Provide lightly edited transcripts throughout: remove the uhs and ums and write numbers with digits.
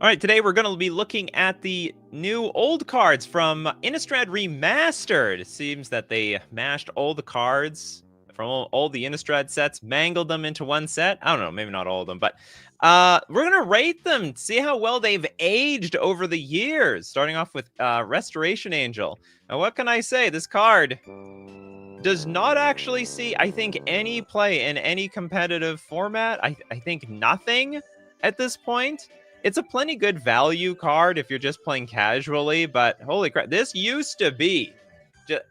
All right, today we're going to be looking at the new old cards from Innistrad Remastered. It seems that they mashed all the cards from all the Innistrad sets, mangled them into one set. I don't know, maybe not all of them, but we're going to rate them, see how well they've aged over the years, starting off with Restoration Angel. Now, what can I say? This card does not actually see, I think, any play in any competitive format. I think nothing at this point. It's a plenty good value card if you're just playing casually, but holy crap, this used to be,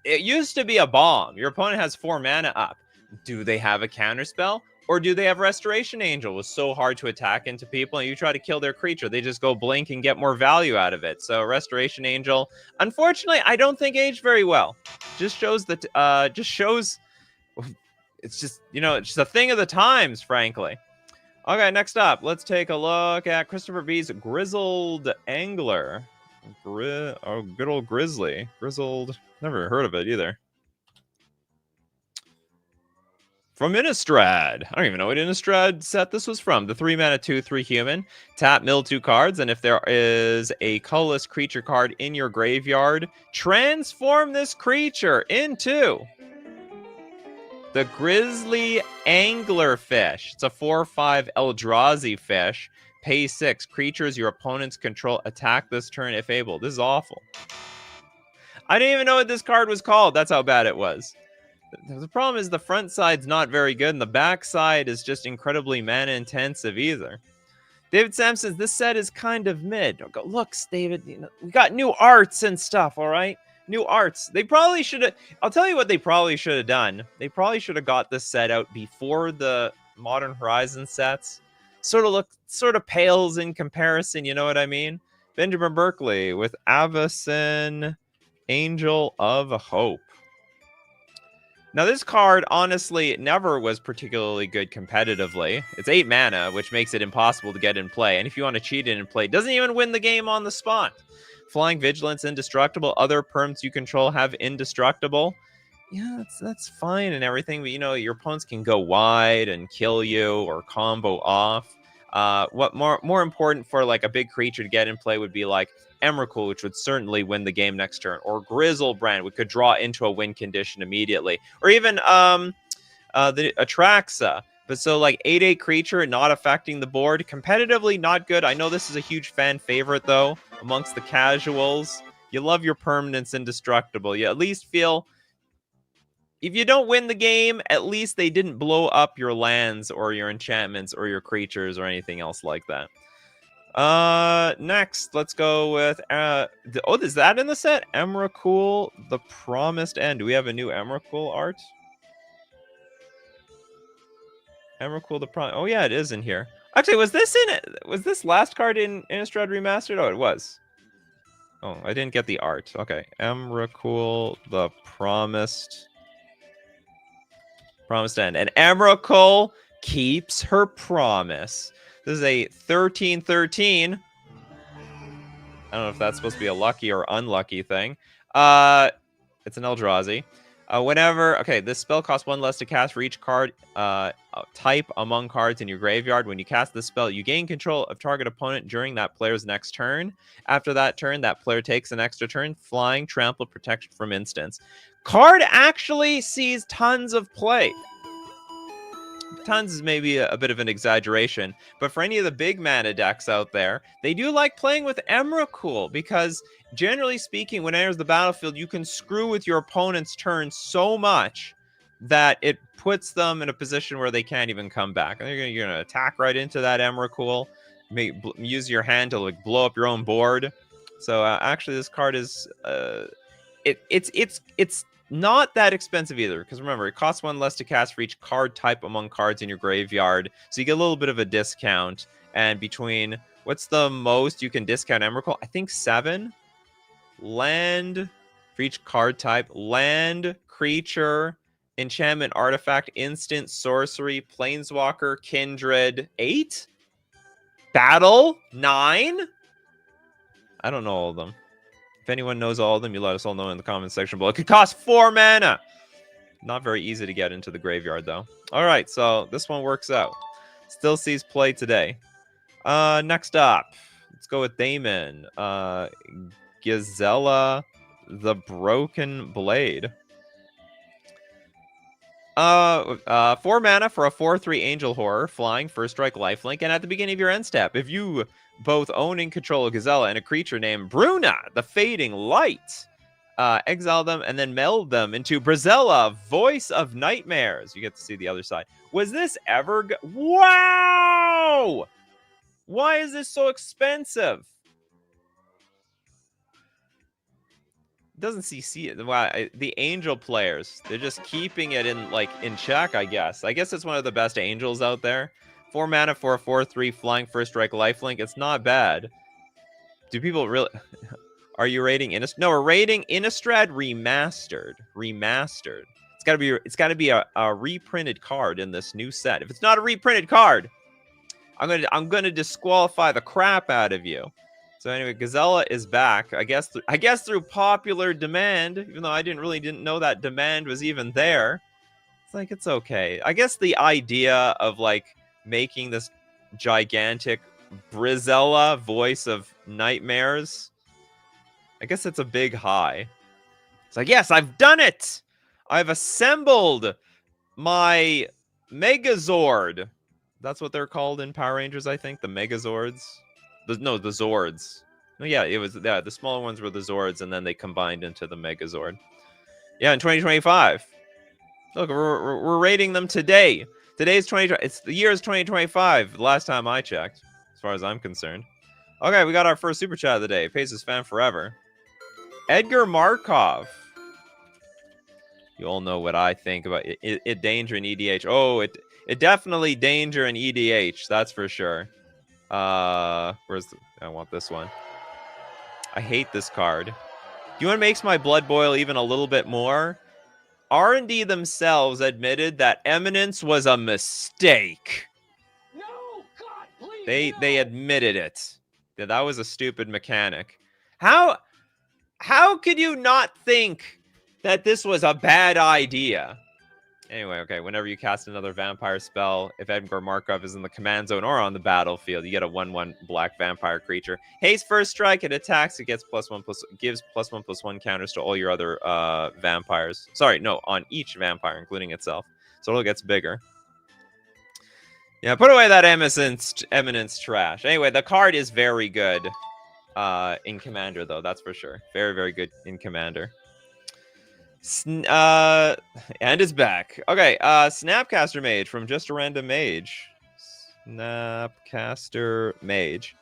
it used to be a bomb. Your opponent has 4 mana up. Do they have a counterspell? Or do they have Restoration Angel? It was so hard to attack into people, and you try to kill their creature. They just go blink and get more value out of it. So Restoration Angel, unfortunately, I don't think aged very well. Just shows that, it's just, you know, it's just a thing of the times, frankly. Okay, next up, let's take a look at Christopher B's Grizzled Angler. Oh, good old Grizzly. Grizzled, never heard of it either. From Innistrad. I don't even know what Innistrad set this was from. The 3 mana 2/3 human. Tap, mill 2 cards, and if there is a colorless creature card in your graveyard, transform this creature into the Grizzly Anglerfish. It's a 4/5 Eldrazi fish. Pay 6. Creatures your opponents control attack this turn if able. This is awful. I didn't even know what this card was called. That's how bad it was. The problem is the front side's not very good, and the back side is just incredibly mana intensive either. David Sampson, this set is kind of mid. Looks, David, you know, we got new arts and stuff, all right? New arts. They probably should have, I'll tell you what they probably should have done. They probably should have got this set out before the Modern Horizon sets. Sort of pales in comparison, you know what I mean? Benjamin Berkeley with Avacyn, Angel of Hope. Now, this card, honestly, never was particularly good competitively. It's 8 mana, which makes it impossible to get in play. And if you want to cheat it in play, it doesn't even win the game on the spot. Flying Vigilance, indestructible. Other perms you control have indestructible. Yeah, that's fine and everything, but, you know, your opponents can go wide and kill you or combo off. What more important for, like, a big creature to get in play would be, like, Emrakul, which would certainly win the game next turn, or Grizzlebrand, which could draw into a win condition immediately, or even the Atraxa. But so, like, 8/8 creature not affecting the board, competitively not good. I know this is a huge fan favorite though amongst the casuals. You love your permanents indestructible. You at least feel, if you don't win the game, at least they didn't blow up your lands or your enchantments or your creatures or anything else like that. Next, let's go with, is that in the set? Emrakul, the Promised End. Do we have a new Emrakul art? Emrakul, the Promised, oh yeah, it is in here. Actually, was this in it? Was this last card in Innistrad Remastered? Oh, it was. Oh, I didn't get the art. Okay, Emrakul, the Promised End. And Emrakul keeps her promise. This is a 13/13. I don't know if that's supposed to be a lucky or unlucky thing. It's an Eldrazi. Okay, this spell costs 1 less to cast for each card type among cards in your graveyard. When you cast this spell, you gain control of target opponent during that player's next turn. After that turn, that player takes an extra turn, flying, trample, protection from instants. Card actually sees tons of play. Tons is maybe a bit of an exaggeration, but for any of the big mana decks out there, they do like playing with Emrakul, because generally speaking, when it enters the battlefield, you can screw with your opponent's turn so much that it puts them in a position where they can't even come back. And you're gonna attack right into that Emrakul, use your hand to, like, blow up your own board. So actually, this card is it's not that expensive either, because remember, it costs 1 less to cast for each card type among cards in your graveyard, so you get a little bit of a discount. And between, what's the most you can discount Emrakul? I think 7 land for each card type. Land, creature, enchantment, artifact, instant, sorcery, planeswalker, kindred. 8? Battle? 9? I don't know all of them. If anyone knows all of them, you let us all know in the comments section below. It could cost 4 mana. Not very easy to get into the graveyard, though. All right, so this one works out. Still sees play today. Next up, Let's go with Damon. Gazella, the Broken Blade. 4 mana for a 4/3 Angel Horror, flying, first strike, lifelink, and at the beginning of your end step, if you both own and control a Gazella and a creature named Bruna, the Fading Light, exile them and then meld them into Brazella, Voice of Nightmares. You get to see the other side. Was this ever... Wow! Why is this so expensive? Doesn't see it. Wow, the angel players, they're just keeping it in check, I guess. It's one of the best angels out there. 4 mana for a 4/3 flying, first strike, lifelink. It's not bad. Do people really... Are you rating Innistrad? No, we're rating Innistrad Remastered. Remastered. It's gotta be a reprinted card in this new set. If it's not a reprinted card, I'm gonna disqualify the crap out of you. So anyway, Gazella is back. I guess through popular demand, even though I didn't know that demand was even there. It's like, it's okay. I guess the idea of like making this gigantic Brazella, Voice of Nightmares, I guess it's a big high. It's like, yes, I've done it. I've assembled my Megazord. That's what they're called in Power Rangers, I think. The Megazords. The Zords. No, yeah, it was the smaller ones were the Zords, and then they combined into the Megazord. Yeah, in 2025. Look, we're rating them today. Today's 2020. It's the year is 2025. Last time I checked, as far as I'm concerned. Okay, we got our first super chat of the day. Paces fan forever. Edgar Markov. You all know what I think about it. Danger in EDH. Oh, it definitely danger in EDH. That's for sure. I want this one. I hate this card. Do you want to make my blood boil even a little bit more? R&D themselves admitted that Eminence was a mistake. No, God, please. They admitted it. That was a stupid mechanic. How could you not think that this was a bad idea? Anyway, okay, whenever you cast another vampire spell, if Edgar Markov is in the command zone or on the battlefield, you get a 1/1 black vampire creature. Haste first strike, it attacks, it gets gives +1/+1 counters to all your other vampires. Sorry, no, on each vampire, including itself. So it gets bigger. Yeah, put away that Eminence trash. Anyway, the card is very good in Commander, though, that's for sure. Very, very good in Commander. And it's back. Okay, Snapcaster Mage from Just a Random Mage. Snapcaster Mage.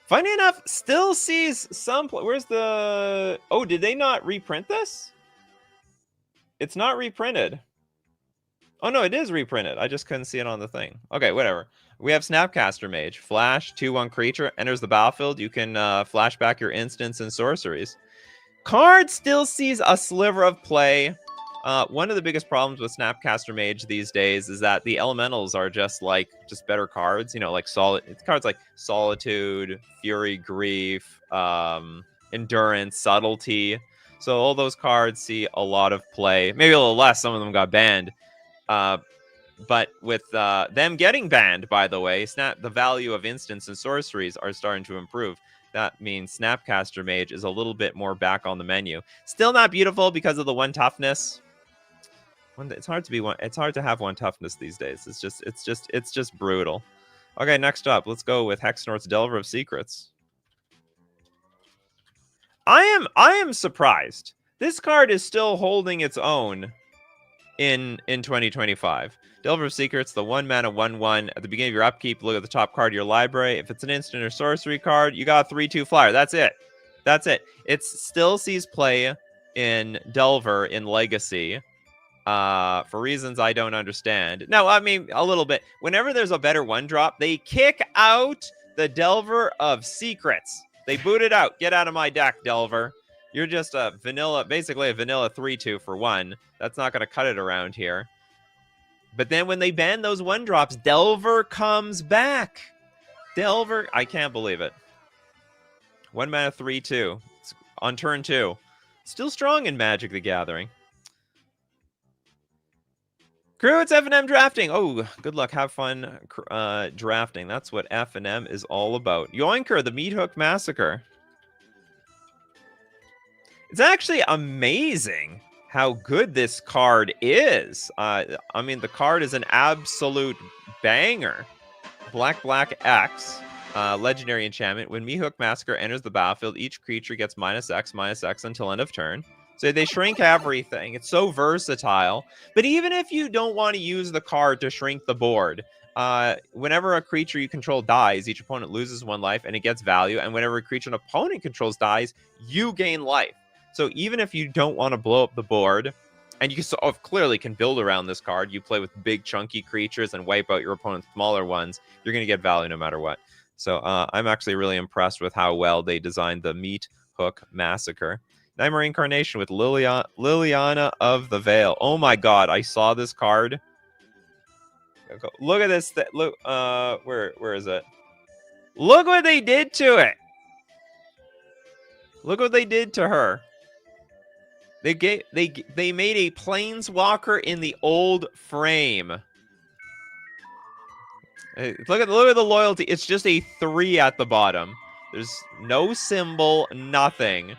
Funny enough, still sees some... Where's the... Oh, did they not reprint this? It's not reprinted. Oh, no, it is reprinted. I just couldn't see it on the thing. Okay, whatever. We have Snapcaster Mage. Flash, 2/1 creature, enters the battlefield. You can flash back your instants and sorceries. Card still sees a sliver of play. One of the biggest problems with Snapcaster Mage these days is that the elementals are just better cards. You know, like cards like Solitude, Fury, Grief, Endurance, Subtlety. So all those cards see a lot of play. Maybe a little less. Some of them got banned. But with them getting banned, by the way, the value of instants and sorceries are starting to improve. That means Snapcaster Mage is a little bit more back on the menu. Still not beautiful because of the 1 toughness. It's hard to be one. It's hard to have 1 toughness these days. It's just brutal. Okay, next up, let's go with Hexnort's Delver of Secrets. I am surprised. This card is still holding its own in 2025. Delver of Secrets, the 1 mana 1/1. At the beginning of your upkeep, look at the top card of your library. If it's an instant or sorcery card, you got a 3/2 flyer. That's it. That's it. It still sees play in Delver in Legacy for reasons I don't understand. No, I mean, a little bit. Whenever there's a better 1-drop, they kick out the Delver of Secrets. They boot it out. Get out of my deck, Delver. You're just a vanilla, basically a vanilla 3/2 for 1. That's not going to cut it around here. But then when they ban those 1-drops, Delver comes back. Delver, I can't believe it. 1 mana 3/2 on turn 2. Still strong in Magic the Gathering. Crew, it's F&M drafting. Oh, good luck. Have fun drafting. That's what F&M is all about. Yoinker, the Meat Hook Massacre. It's actually amazing how good this card is. I mean, the card is an absolute banger. Black X, legendary enchantment. When Meat Hook Massacre enters the battlefield, each creature gets -X until end of turn. So they shrink everything. It's so versatile. But even if you don't want to use the card to shrink the board, whenever a creature you control dies, each opponent loses 1 life and it gets value. And whenever a creature an opponent controls dies, you gain life. So even if you don't want to blow up the board, and you clearly can build around this card, you play with big chunky creatures and wipe out your opponent's smaller ones, you're going to get value no matter what. So I'm actually really impressed with how well they designed the Meat Hook Massacre. Nightmare Incarnation with Liliana of the Veil. Oh my god, I saw this card. Look at this. Look, where is it? Look what they did to it. Look what they did to her. They made a Planeswalker in the old frame. Look at the loyalty. It's just a 3 at the bottom. There's no symbol, nothing.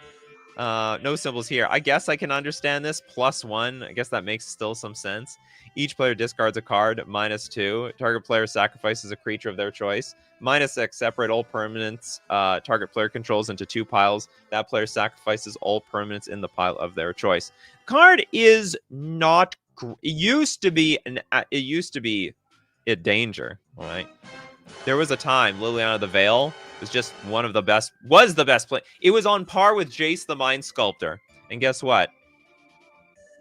No symbols here. I guess I can understand this. +1. I guess that makes still some sense. Each player discards a card. -2. Target player sacrifices a creature of their choice. -6. Separate all permanents target player controls into 2 piles. That player sacrifices all permanents in the pile of their choice. Card is not. It used to be a danger. All right. There was a time Liliana the Veil was just one of the best. Was the best play. It was on par with Jace the Mind Sculptor. And guess what?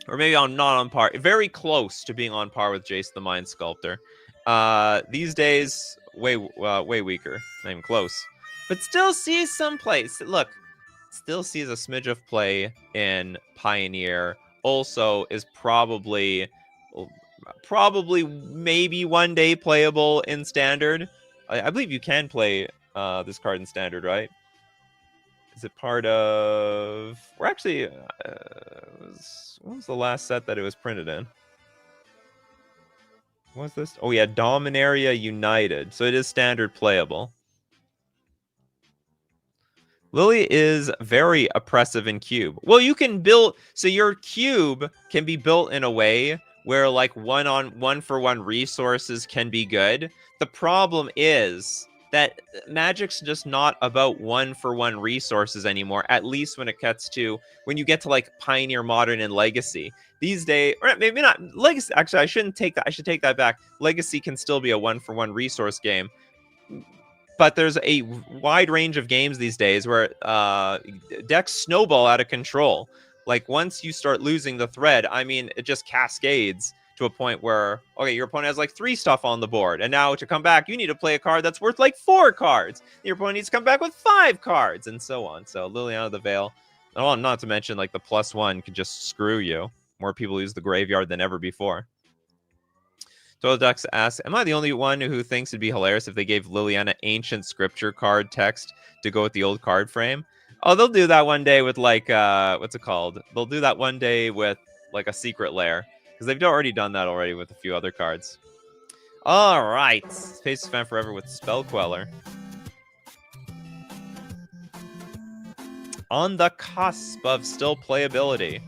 Or maybe I'm not on par. Very close to being on par with Jace the Mind Sculptor. These days, way weaker. Not even close. But still sees some place. Look, still sees a smidge of play in Pioneer. Also is probably maybe one day playable in Standard. I believe you can play this card in Standard, right? Is it part of... We're actually... what was the last set that it was printed in? What was this? Oh, yeah, Dominaria United. So it is Standard playable. Lily is very oppressive in Cube. Well, you can build... So your Cube can be built in a way where, like, one-for-one resources can be good. The problem is that Magic's just not about one-for-one resources anymore, at least when you get to, like, Pioneer, Modern, and Legacy. These days, or maybe not, Legacy, actually, I should take that back. Legacy can still be a one-for-one resource game. But there's a wide range of games these days where decks snowball out of control. Like, once you start losing the thread, I mean, it just cascades to a point where, okay, your opponent has like 3 stuff on the board, and now to come back, you need to play a card that's worth like 4 cards. Your opponent needs to come back with 5 cards, and so on. So Liliana the Veil, not to mention like the +1 can just screw you. More people use the graveyard than ever before. Total Ducks asks, am I the only one who thinks it'd be hilarious if they gave Liliana ancient scripture card text to go with the old card frame? Oh, they'll do that one day with, like, what's it called? They'll do that one day with, like, a secret lair. Because they've already done that already with a few other cards. All right. Faces Fan Forever with Spell Queller. On the cusp of still playability.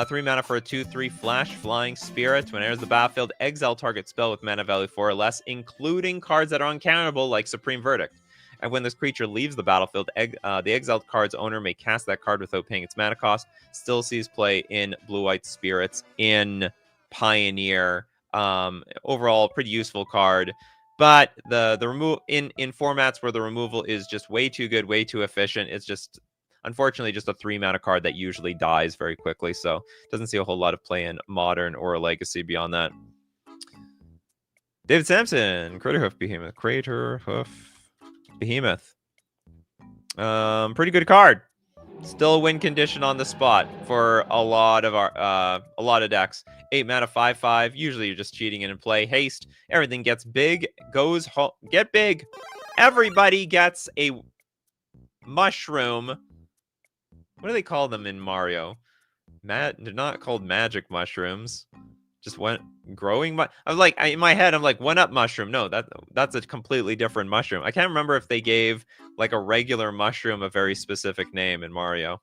3 mana for a 2/3 Flash Flying Spirit. When it enters the battlefield, exile target spell with mana value 4 or less, including cards that are uncountable, like Supreme Verdict. And when this creature leaves the battlefield, the exiled card's owner may cast that card without paying its mana cost. Still sees play in Blue-White Spirits, in Pioneer. Overall, pretty useful card. But the removal in formats where the removal is just way too good, way too efficient, it's just, unfortunately, just a 3 mana card that usually dies very quickly. So doesn't see a whole lot of play in Modern or Legacy beyond that. David Sampson, Craterhoof Behemoth. Behemoth. Pretty good card. Still win condition on the spot for a lot of decks. 8 mana, 5/5. Usually you're just cheating in and play. Haste. Everything gets big. Goes home. Get big. Everybody gets a mushroom. What do they call them in Mario? They're not called magic mushrooms. Just went growing. I was like, in my head, I'm like, 1-up mushroom. No, that's a completely different mushroom. I can't remember if they gave like a regular mushroom a very specific name in Mario.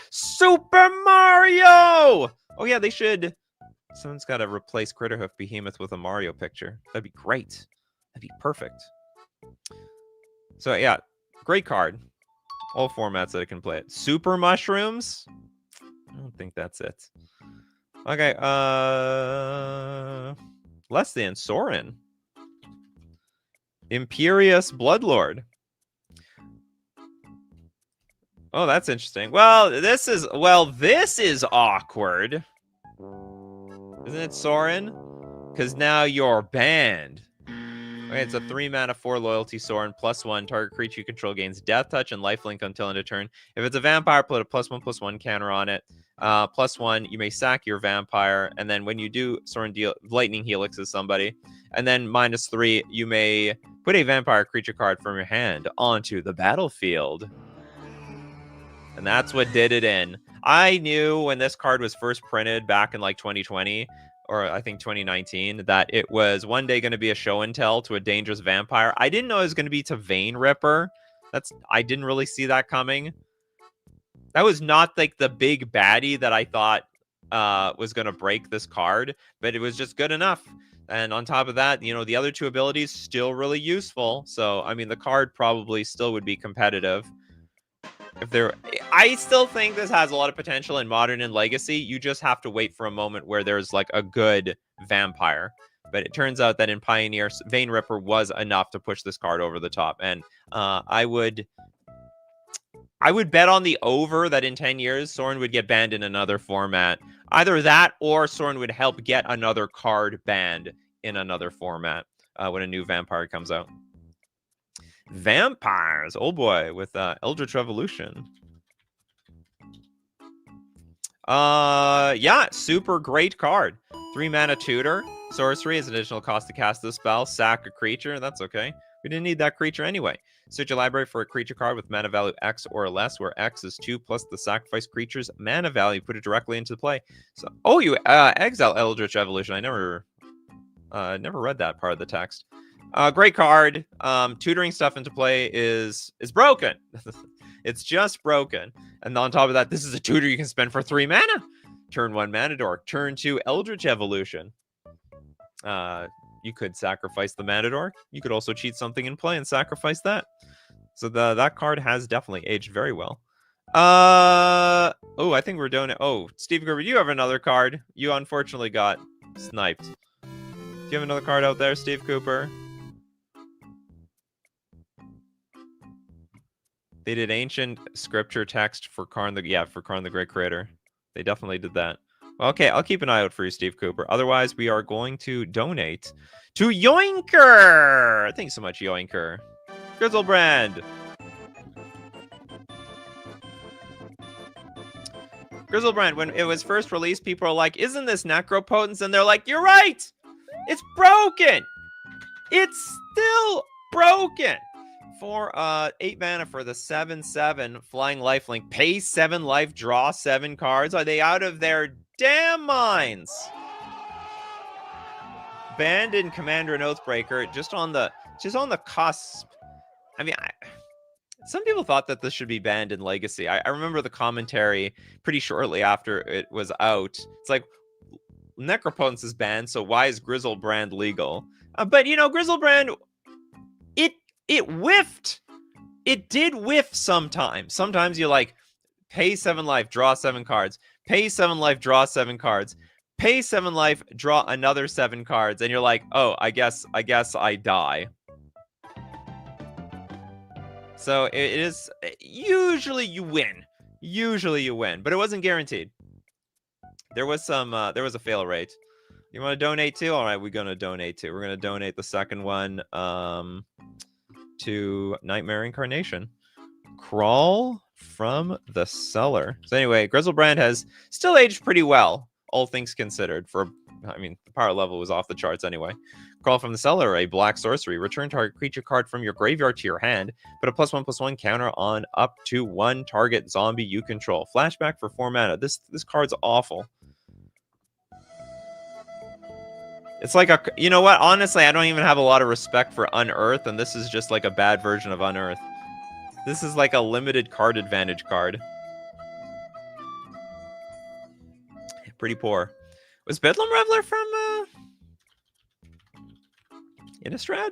Super Mario! Oh yeah, they should. Someone's got to replace Critterhoof Behemoth with a Mario picture. That'd be great. That'd be perfect. So yeah, great card. All formats that it can play it. Super Mushrooms? I don't think that's it. Okay, less than Sorin. Imperious Bloodlord. Oh, that's interesting. Well, this is awkward. Isn't it, Sorin? Because now you're banned. Okay, it's a 3-mana 4 loyalty Sorin, +1. Target creature you control gains Death Touch and Lifelink until end of turn. If it's a vampire, put a +1/+1 counter on it. +1, you may sack your vampire, and then when you do, Sorin deal Lightning Helixes somebody. And then -3, you may put a vampire creature card from your hand onto the battlefield. And that's what did it in. I knew when this card was first printed back in like 2020, or I think 2019, that it was one day going to be a show and tell to a dangerous vampire. I didn't know it was going to be to Vein Ripper. I didn't really see that coming. That was not like the big baddie that I thought was going to break this card, but it was just good enough. And on top of that, you know, the other two abilities still really useful. So, I mean, the card probably still would be competitive. I still think this has a lot of potential in Modern and Legacy. You just have to wait for a moment where there's like a good vampire. But it turns out that in Pioneer, Vein Ripper was enough to push this card over the top. And I would bet on the over that in 10 years, Sorin would get banned in another format. Either that or Sorin would help get another card banned in another format when a new vampire comes out. Vampires, oh boy, with Eldritch Revolution. Yeah, super great card. 3-mana tutor. Sorcery is an additional cost to cast this spell. Sack a creature, that's okay. We didn't need that creature anyway. Search your library for a creature card with mana value X or less, where X is 2 plus the sacrifice creature's mana value. Put it directly into play. So, oh, you exile Eldritch Evolution. I never read that part of the text. Great card. Tutoring stuff into play is broken. It's just broken. And on top of that, this is a tutor you can spend for 3 mana. Turn 1 Mana Dork. Turn 2 Eldritch Evolution. You could sacrifice the Mana Dork. You could also cheat something in play and sacrifice that. So that card has definitely aged very well. Oh, I think we're doing it. Oh, Steve Gerber, you have another card. You unfortunately got sniped. Do you have another card out there, Steve Cooper? They did ancient scripture text for Karn the Great Creator. They definitely did that. Well, okay, I'll keep an eye out for you, Steve Cooper. Otherwise, we are going to donate to Yoinker. Thanks so much, Yoinker. Grizzlebrand. Grizzlebrand, when it was first released, people are like, isn't this Necropotence? And they're like, you're right. It's broken. It's still broken. For 8 mana for the 7/7 flying lifelink. Pay 7 life, draw 7 cards. Are they out of their damn minds? Banned in Commander and Oathbreaker, just on the cusp. I mean, some people thought that this should be banned in Legacy. I remember the commentary pretty shortly after it was out. It's like, Necropotence is banned, so why is Grizzlebrand legal? But, you know, Grizzlebrand, it whiffed. It did whiff sometimes. Sometimes you like pay 7 life, draw 7 cards. Pay 7 life, draw 7 cards. Pay 7 life, draw another 7 cards, and you're like, oh, I guess I die. So it is usually you win. Usually you win, but it wasn't guaranteed. There was a fail rate. You want to donate too? All right, we're gonna donate too. We're gonna donate the second one. To Nightmare Incarnation. Crawl from the Cellar. So anyway, Grizzlebrand has still aged pretty well, all things considered. I mean, the power level was off the charts anyway. Crawl from the Cellar, a black sorcery. Return target creature card from your graveyard to your hand. Put a +1/+1 counter on up to 1 target zombie you control. Flashback for 4 mana. This card's awful. It's like a, you know what? Honestly, I don't even have a lot of respect for Unearth, and this is just like a bad version of Unearth. This is like a limited card advantage card. Pretty poor. Was Bedlam Reveler from Innistrad?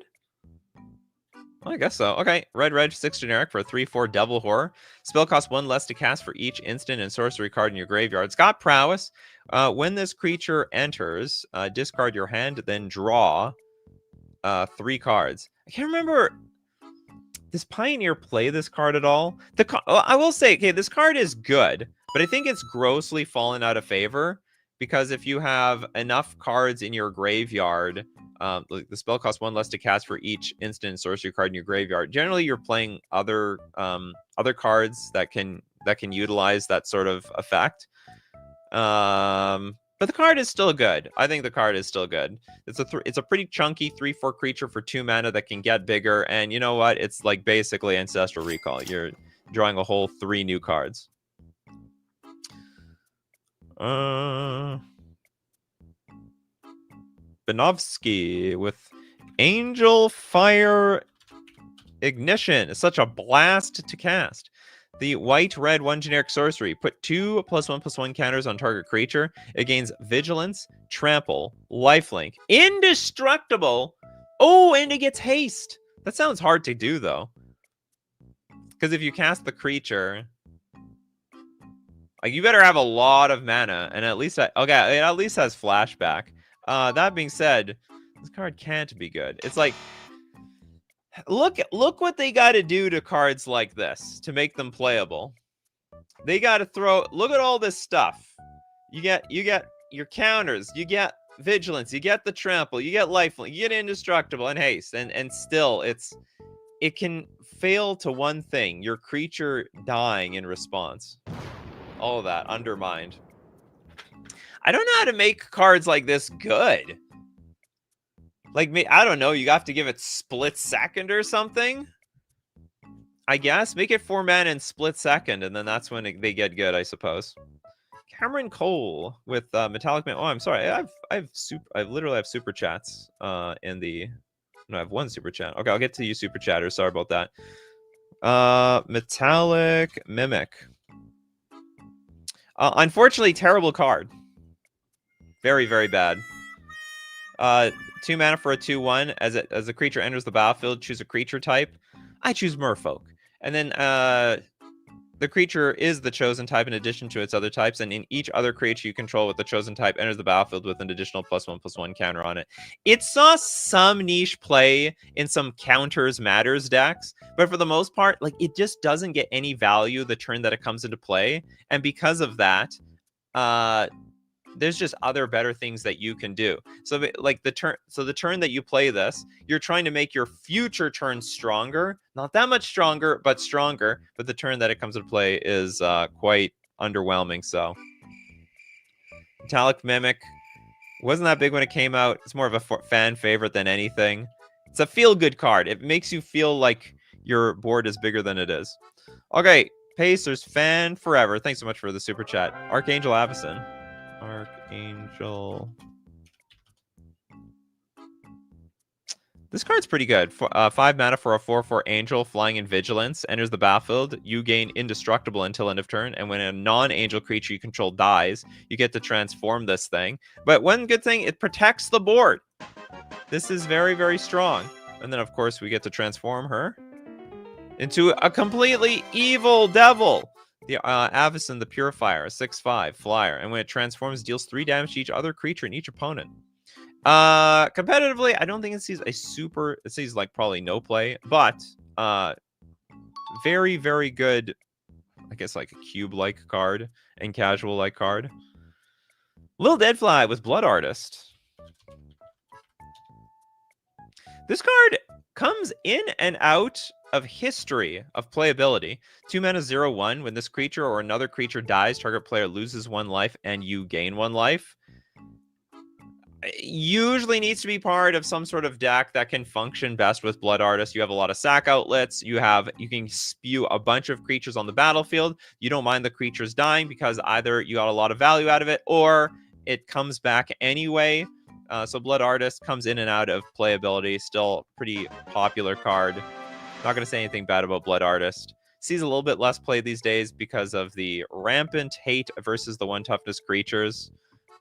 Well, I guess so. Okay, red, 6 generic for a 3/4 Devil Horror. Spell costs 1 less to cast for each instant and sorcery card in your graveyard. It's got prowess. When this creature enters, discard your hand, then draw 3 cards. I can't remember. Does Pioneer play this card at all? I will say, okay, this card is good, but I think it's grossly fallen out of favor because if you have enough cards in your graveyard, the spell costs 1 less to cast for each instant and sorcery card in your graveyard. Generally, you're playing other cards that can utilize that sort of effect. But the card is still good. I think the card is still good. It's a pretty chunky 3/4 creature for 2 mana that can get bigger. And you know what? It's like basically Ancestral Recall. You're drawing a whole 3 new cards. Benovsky with Angel Fire Ignition. It's such a blast to cast. The white-red 1 generic sorcery. Put 2 +1/+1 counters on target creature. It gains Vigilance, Trample, Lifelink, Indestructible. Oh, and it gets haste. That sounds hard to do, though. Because if you cast the creature, like, you better have a lot of mana, and at least it at least has flashback. That being said, this card can't be good. It's like, look what they got to do to cards like this to make them playable. They got to throw. Look at all this stuff. You get your counters. You get Vigilance. You get the Trample. You get Lifelink. You get Indestructible and haste. And still, it can fail to one thing: your creature dying in response. All of that undermined. I don't know how to make cards like this good. Like, I don't know, you have to give it Split Second or something? I guess. Make it 4 mana and Split Second, and then that's when they get good, I suppose. Cameron Cole with Metallic Man. Oh, I'm sorry. I literally have super chats in the... No, I have 1 super chat. Okay, I'll get to you, super chatters. Sorry about that. Metallic Mimic. Unfortunately, terrible card. Very, very bad. 2 mana for a 2/1. As a creature enters the battlefield, choose a creature type. I choose Merfolk. And then the creature is the chosen type in addition to its other types. And in each other creature you control with the chosen type enters the battlefield with an additional +1/+1 counter on it. It saw some niche play in some counters matters decks. But for the most part, like, it just doesn't get any value the turn that it comes into play. And because of that, there's just other better things that you can do. So like the turn that you play this, you're trying to make your future turn stronger. Not that much stronger, but stronger. But the turn that it comes into play is quite underwhelming. So Metallic Mimic wasn't that big when it came out. It's more of a fan favorite than anything. It's a feel-good card. It makes you feel like your board is bigger than it is. Okay, Pacers fan forever. Thanks so much for the super chat. Archangel Avacyn. Archangel. This card's pretty good. 5 mana for a 4/4 Angel, flying in Vigilance. Enters the battlefield. You gain Indestructible until end of turn. And when a non-angel creature you control dies, you get to transform this thing. But one good thing, it protects the board. This is very, very strong. And then, of course, we get to transform her into a completely evil devil. The Avacyn the Purifier, a 6/5 flyer, and when it transforms, deals 3 damage to each other creature and each opponent. Competitively, I don't think it sees it sees like probably no play, but very, very good, I guess, like a cube-like card and casual-like card. Lil Deadfly with Blood Artist. This card comes in and out of history of playability. 2 mana 0/1. When this creature or another creature dies, target player loses 1 life and you gain 1 life. It usually needs to be part of some sort of deck that can function best with Blood Artist. You have a lot of sack outlets. You can spew a bunch of creatures on the battlefield. You don't mind the creatures dying because either you got a lot of value out of it or it comes back anyway. So Blood Artist comes in and out of playability. Still pretty popular card. Not going to say anything bad about Blood Artist. Sees a little bit less play these days because of the rampant hate versus the 1 toughness creatures.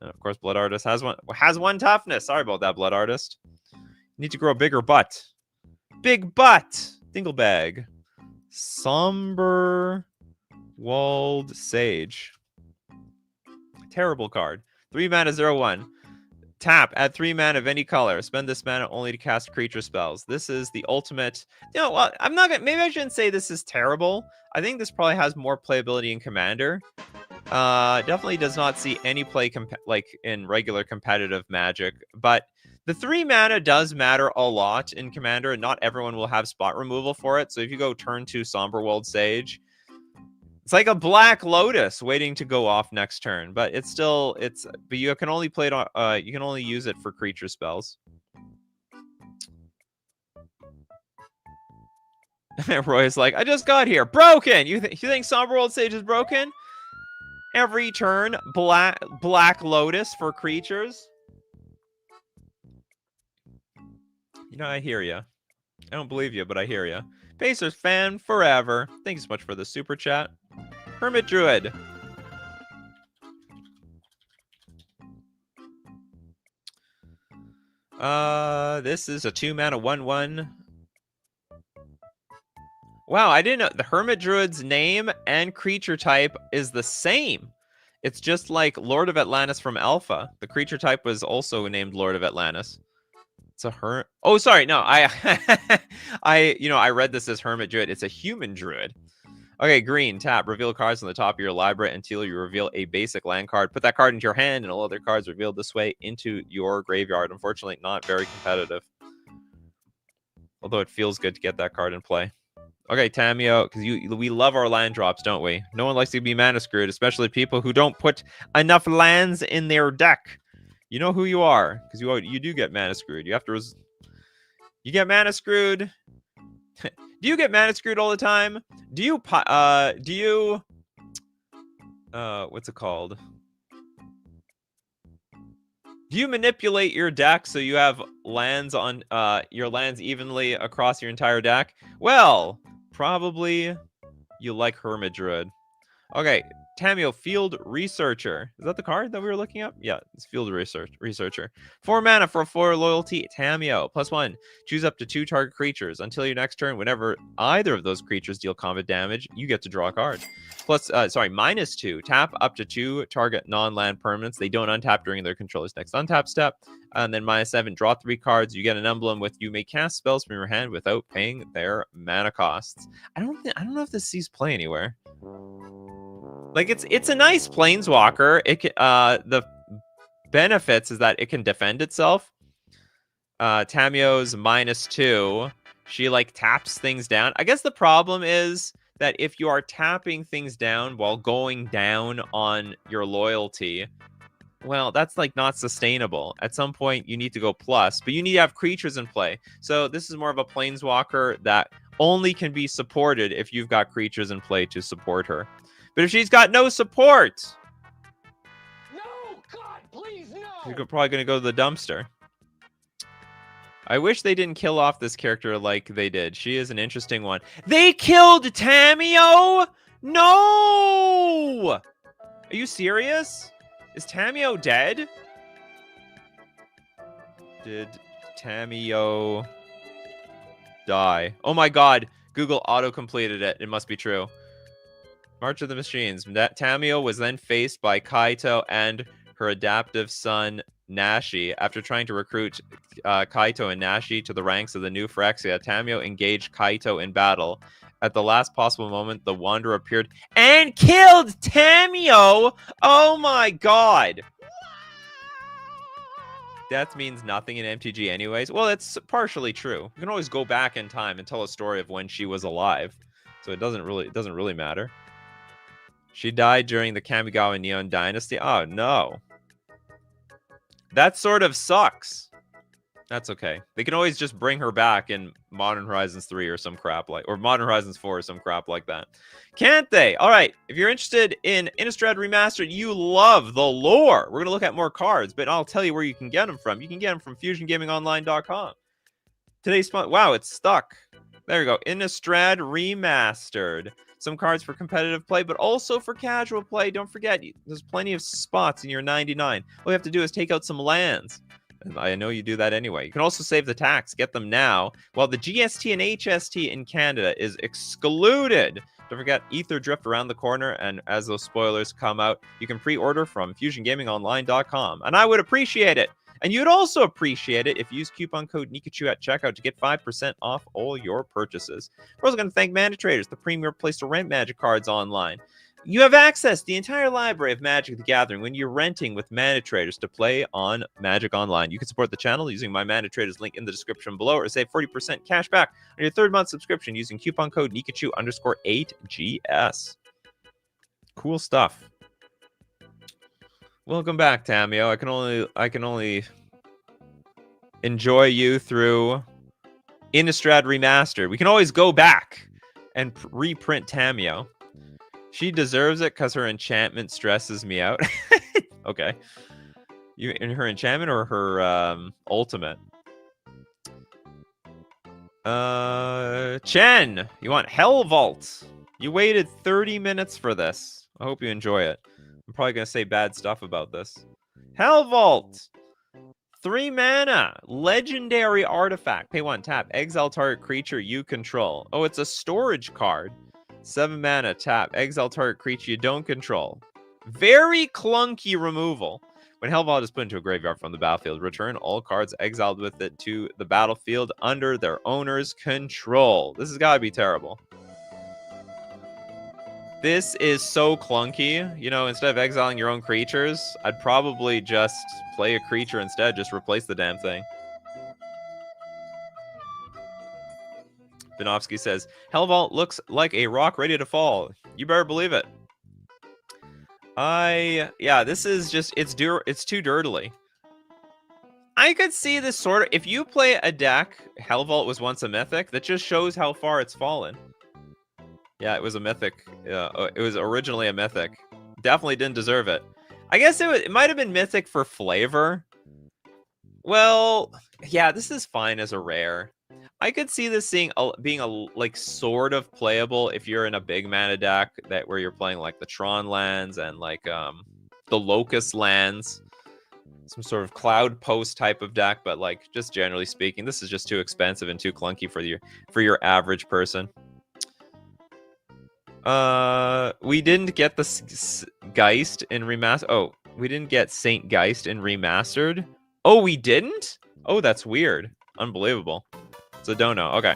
And of course, Blood Artist has one toughness. Sorry about that, Blood Artist. You need to grow a bigger butt. Big butt. Dinglebag. Somber Walled Sage. Terrible card. 3 mana, 0/1. Tap, add 3 mana of any color. Spend this mana only to cast creature spells. This is the ultimate. You know, well, I'm not gonna. Maybe I shouldn't say this is terrible. I think this probably has more playability in Commander. Definitely does not see any play like in regular competitive Magic, but the 3 mana does matter a lot in Commander, and not everyone will have spot removal for it. So if you go turn 2 Somberwald Sage, it's like a Black Lotus waiting to go off next turn, but but you can only play it on, you can only use it for creature spells. Roy's like, I just got here, broken. You think Somberwald Sage is broken? Every turn, Black Lotus for creatures. You know, I hear you. I don't believe you, but I hear you. Pacers fan forever. Thank you so much for the super chat. Hermit Druid. This is a 2 mana 1/1. Wow, I didn't know the Hermit Druid's name and creature type is the same. It's just like Lord of Atlantis from Alpha. The creature type was also named Lord of Atlantis. It's a Oh, sorry, no, I read this as Hermit Druid. It's a human druid. Okay, green, tap, reveal cards on the top of your library until you reveal a basic land card. Put that card into your hand, and all other cards revealed this way into your graveyard. Unfortunately, not very competitive. Although it feels good to get that card in play. Okay, Tamio, because we love our land drops, don't we? No one likes to be mana screwed, especially people who don't put enough lands in their deck. You know who you are, because you do get mana screwed. You have to you get mana screwed. Do you get mana screwed all the time? Do you what's it called? Do you manipulate your deck so you have lands on your lands evenly across your entire deck? Well, probably you like Hermit Druid. Okay, Tamio, Field Researcher. Is that the card that we were looking up? Yeah, it's Field Researcher. 4 mana for 4 loyalty. Tamio, +1. Choose up to 2 target creatures. Until your next turn, whenever either of those creatures deal combat damage, you get to draw a card. -2. Tap up to 2 target non-land permanents. They don't untap during their controller's next untap step. And then -7. Draw 3 cards. You get an emblem with you may cast spells from your hand without paying their mana costs. I don't know if this sees play anywhere. Like it's a nice planeswalker. It can, the benefits is that it can defend itself. Tamio's -2. She like taps things down. I guess the problem is that if you are tapping things down while going down on your loyalty, well, that's like not sustainable. At some point you need to go plus, but you need to have creatures in play. So this is more of a planeswalker that only can be supported if you've got creatures in play to support her. But if she's got no support, no, God, please, no. You're probably going to go to the dumpster. I wish they didn't kill off this character like they did. She is an interesting one. They killed Tamio? No! Are you serious? Is Tamio dead? Did Tamio die? Oh my god. Google auto-completed it. It must be true. March of the Machines. Tamio was then faced by Kaito and her adaptive son, Nashi. After trying to recruit Kaito and Nashi to the ranks of the new Phyrexia, Tamio engaged Kaito in battle. At the last possible moment, the Wanderer appeared and killed Tamio! Oh my god! Death means nothing in MTG anyways. Well, it's partially true. You can always go back in time and tell a story of when she was alive. So it doesn't really matter. She died during the Kamigawa Neon Dynasty. Oh, no. That sort of sucks. That's okay. They can always just bring her back in Modern Horizons 3 or some crap like, or Modern Horizons 4 or some crap like that. Can't they? All right. If you're interested in Innistrad Remastered, you love the lore. We're going to look at more cards, but I'll tell you where you can get them from. You can get them from FusionGamingOnline.com. Today's fun. Wow, it's stuck. There we go. Innistrad Remastered. Some cards for competitive play, but also for casual play. Don't forget, there's plenty of spots in your 99. All you have to do is take out some lands. And I know you do that anyway. You can also save the tax. Get them now. While the GST and HST in Canada is excluded. Don't forget, Ether Drift around the corner. And as those spoilers come out, you can pre-order from FusionGamingOnline.com. And I would appreciate it. And you'd also appreciate it if you use coupon code Nikachu at checkout to get 5% off all your purchases. We're also going to thank Mana Traders, the premier place to rent Magic cards online. You have access to the entire library of Magic the Gathering when you're renting with Mana Traders to play on Magic Online. You can support the channel using my Mana Traders link in the description below, or save 40% cash back on your 3rd month subscription using coupon code Nikachu_8GS. Cool stuff. Welcome back, Tamio. I can only enjoy you through Innistrad Remastered. We can always go back and reprint Tamio. She deserves it because her enchantment stresses me out. Okay. You in her enchantment or her ultimate? Chen, you want Hell Vault. You waited 30 minutes for this. I hope you enjoy it. I'm probably going to say bad stuff about this. Hell Vault. 3 mana. Legendary artifact. Pay 1, tap. Exile target creature you control. Oh, it's a storage card. 7 mana, tap. Exile target creature you don't control. Very clunky removal. When Hell Vault is put into a graveyard from the battlefield, return all cards exiled with it to the battlefield under their owner's control. This has got to be terrible. This is so clunky. You know, instead of exiling your own creatures, I'd probably just play a creature instead. Just replace the damn thing. Vinovsky says, Hell Vault looks like a rock ready to fall. You better believe it. Yeah, this is just, it's too dirtily. I could see this sort of, if you play a deck, Hell Vault was once a mythic, that just shows how far it's fallen. Yeah, it was a mythic. It was originally a mythic. Definitely didn't deserve it. I guess it might have been mythic for flavor. Well, yeah, this is fine as a rare. I could see this being like sort of playable if you're in a big mana deck where you're playing like the Tron lands and like the Locust lands, some sort of Cloud Post type of deck. But like just generally speaking, this is just too expensive and too clunky for your average person. We didn't get the Geist in Remastered. Oh, we didn't get Saint Geist in Remastered. Oh, we didn't? Oh, that's weird. Unbelievable. So don't know. Okay.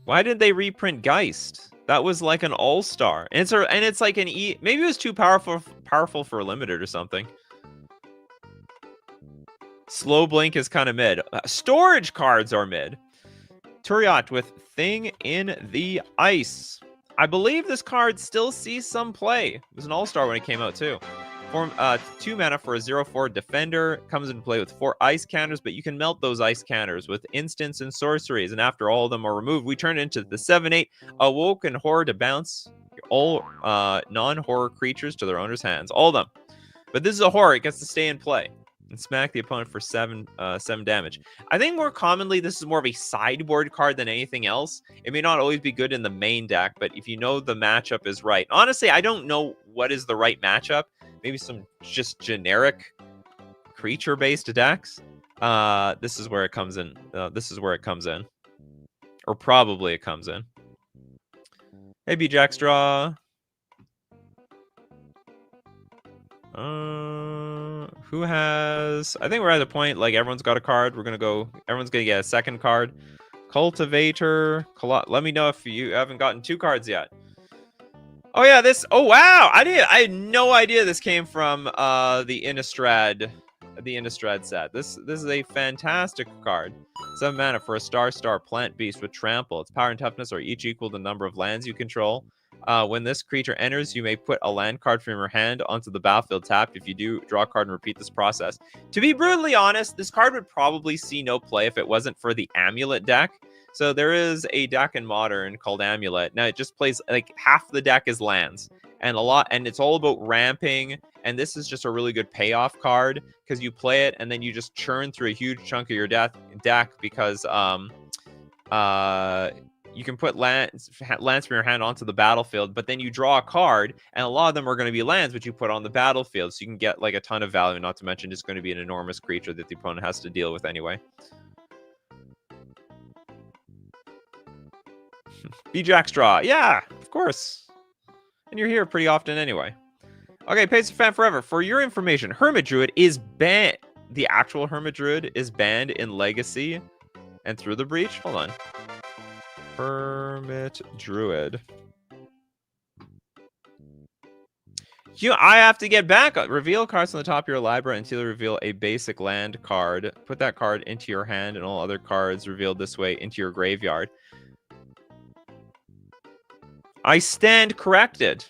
Why did they reprint Geist? That was like an all-star. And it's like an maybe it was too powerful for limited or something. Slow Blink is kind of mid. Storage cards are mid. Turiat with Thing in the Ice. I believe this card still sees some play. It was an all-star when it came out too. 2 mana for a 0/4 defender. Comes into play with 4 ice counters, but you can melt those ice counters with instants and sorceries. And after all of them are removed, we turn into the 7/8 Awoken Horror to bounce all non-horror creatures to their owner's hands. All of them. But this is a horror. It gets to stay in play and smack the opponent for 7 damage. I think more commonly this is more of a sideboard card than anything else. It may not always be good in the main deck, but if you know the matchup is right. Honestly, I don't know what is the right matchup. Maybe some just generic creature-based decks. This is where it comes in. This is where it comes in. Or probably it comes in. Hey, Jackstraw. Who has... I think we're at the point, like, everyone's got a card. We're going to go... Everyone's going to get a second card. Cultivator. Let me know if you haven't gotten 2 cards yet. Oh, yeah, this... Oh, wow! I had no idea this came from the Innistrad the Innistrad set. This is a fantastic card. 7 mana for a star plant beast with trample. Its power and toughness are each equal to the number of lands you control. When this creature enters, you may put a land card from your hand onto the battlefield tapped. If you do, draw a card and repeat this process. To be brutally honest, this card would probably see no play if it wasn't for the Amulet deck. So there is a deck in Modern called Amulet. Now it just plays like half the deck is lands and it's all about ramping. And this is just a really good payoff card because you play it and then you just churn through a huge chunk of your deck because you can put lands from your hand onto the battlefield, but then you draw a card, and a lot of them are going to be lands which you put on the battlefield, so you can get like a ton of value. Not to mention, it's going to be an enormous creature that the opponent has to deal with anyway. B-Jack Straw, yeah, of course. And you're here pretty often anyway. Okay, Pace of Fan Forever. For your information, Hermit Druid is banned. The actual Hermit Druid is banned in Legacy and Through the Breach. Hold on. Hermit Druid. I have to get back. Reveal cards on the top of your library until you reveal a basic land card. Put that card into your hand and all other cards revealed this way into your graveyard. I stand corrected.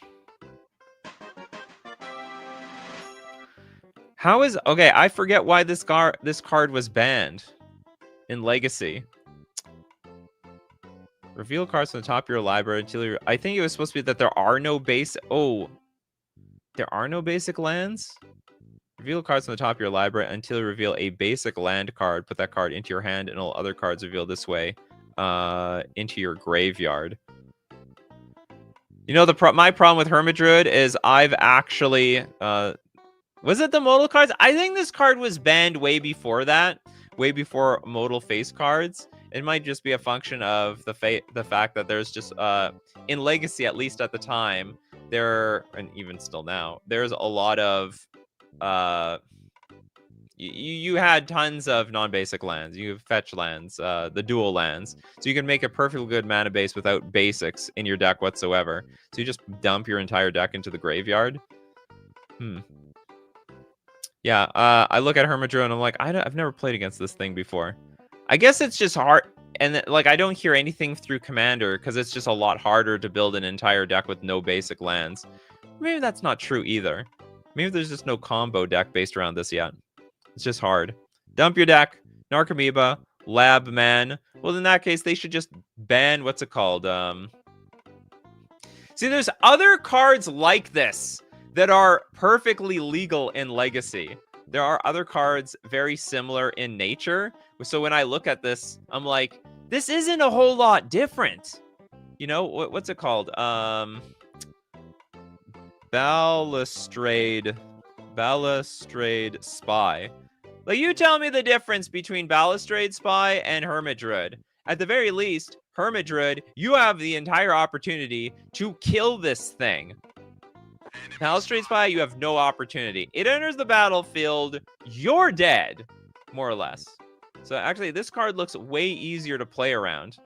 How is... Okay, I forget why this card was banned in Legacy. Reveal cards on the top of your library until you... I think it was supposed to be that there are no base... Oh. There are no basic lands? Reveal cards on the top of your library until you reveal a basic land card. Put that card into your hand and all other cards revealed this way into your graveyard. You know, my problem with Hermit Druid is I've actually... was it the modal cards? I think this card was banned way before that. Way before modal face cards. It might just be a function of the fact that there's just... in Legacy, at least at the time, and even still now, there's a lot of... you had tons of non-basic lands. You have fetch lands, the dual lands. So you can make a perfectly good mana base without basics in your deck whatsoever. So you just dump your entire deck into the graveyard. Yeah, I look at Hermit Druid and I'm like, I've never played against this thing before. I guess it's just hard. And like, I don't hear anything through Commander because it's just a lot harder to build an entire deck with no basic lands. Maybe that's not true either. Maybe there's just no combo deck based around this yet. It's just hard. Dump your deck. Narcomoeba. Lab Man. Well, in that case, they should just ban... What's it called? See, there's other cards like this that are perfectly legal in Legacy. There are other cards very similar in nature. So when I look at this, I'm like, this isn't a whole lot different. You know, what's it called? Balustrade Spy. Like, you tell me the difference between Balustrade Spy and Hermit Druid. At the very least, Hermit Druid, you have the entire opportunity to kill this thing. Balustrade Spy, you have no opportunity. It enters the battlefield, you're dead, more or less. So actually, this card looks way easier to play around.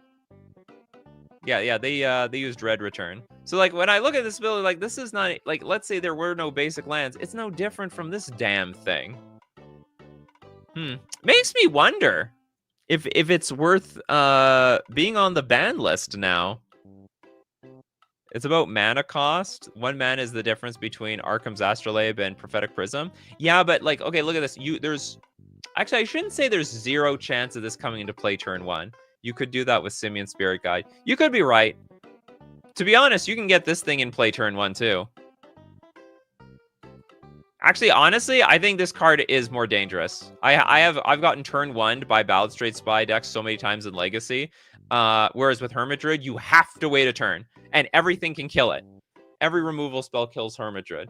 Yeah, they use Dread Return. So like, when I look at this ability, like, this is not, like, let's say there were no basic lands. It's no different from this damn thing. Makes me wonder if it's worth being on the ban list now. It's about mana cost. 1 mana is the difference between Arkham's Astrolabe and Prophetic Prism. Yeah, but like, okay, look at this. Actually, I shouldn't say there's 0 chance of this coming into play turn 1. You could do that with Simian Spirit Guide. You could be right. To be honest, you can get this thing in play turn 1 too. Actually, honestly, I think this card is more dangerous. I've gotten turn 1'd by Balustrade Spy decks so many times in Legacy. Whereas with Hermit Druid, you have to wait a turn, and everything can kill it. Every removal spell kills Hermit Druid.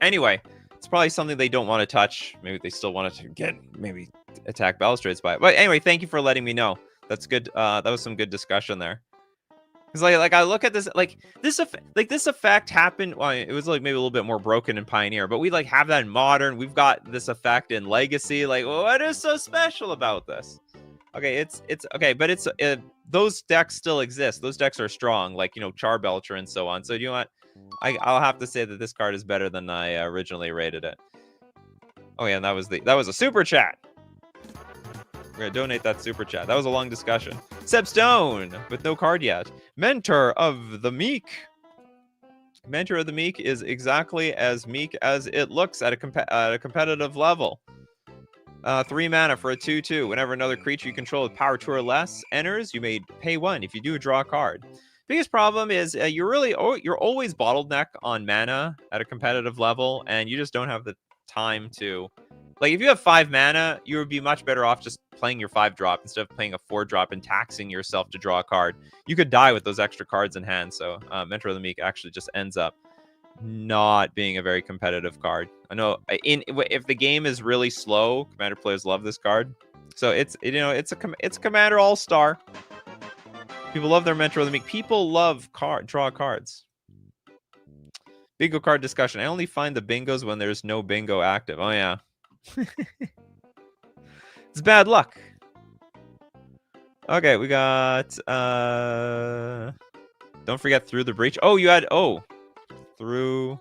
Anyway, it's probably something they don't want to touch. Maybe they still want to maybe attack Balustrade Spy. But anyway, thank you for letting me know. That's good. That was some good discussion there. Because like I look at this, this effect happened. Well, it was like maybe a little bit more broken in Pioneer, but we like have that in Modern. We've got this effect in Legacy. Like, what is so special about this? Okay, it's okay, but those decks still exist. Those decks are strong, like, you know, Charbelcher and so on. So you know what? I'll have to say that this card is better than I originally rated it. Oh yeah, and that was a super chat. We're gonna donate that super chat. That was a long discussion. Seb Stone with no card yet. Mentor of the Meek. Mentor of the Meek is exactly as meek as it looks at a competitive level. 3 mana for a 2/2. Whenever another creature you control with power 2 or less enters, you may pay 1. If you do, draw a card. Biggest problem is you're always bottleneck on mana at a competitive level, and you just don't have the time to. Like, if you have 5 mana, you would be much better off just playing your 5-drop instead of playing a 4-drop and taxing yourself to draw a card. You could die with those extra cards in hand, so Mentor of the Meek actually just ends up not being a very competitive card. I know if the game is really slow, Commander players love this card. So it's Commander All-Star. People love their Mentor of the Meek. People love draw cards. Bingo card discussion. I only find the bingos when there's no bingo active. Oh yeah. It's bad luck. Okay, we got don't forget Through the Breach. Oh, you had Through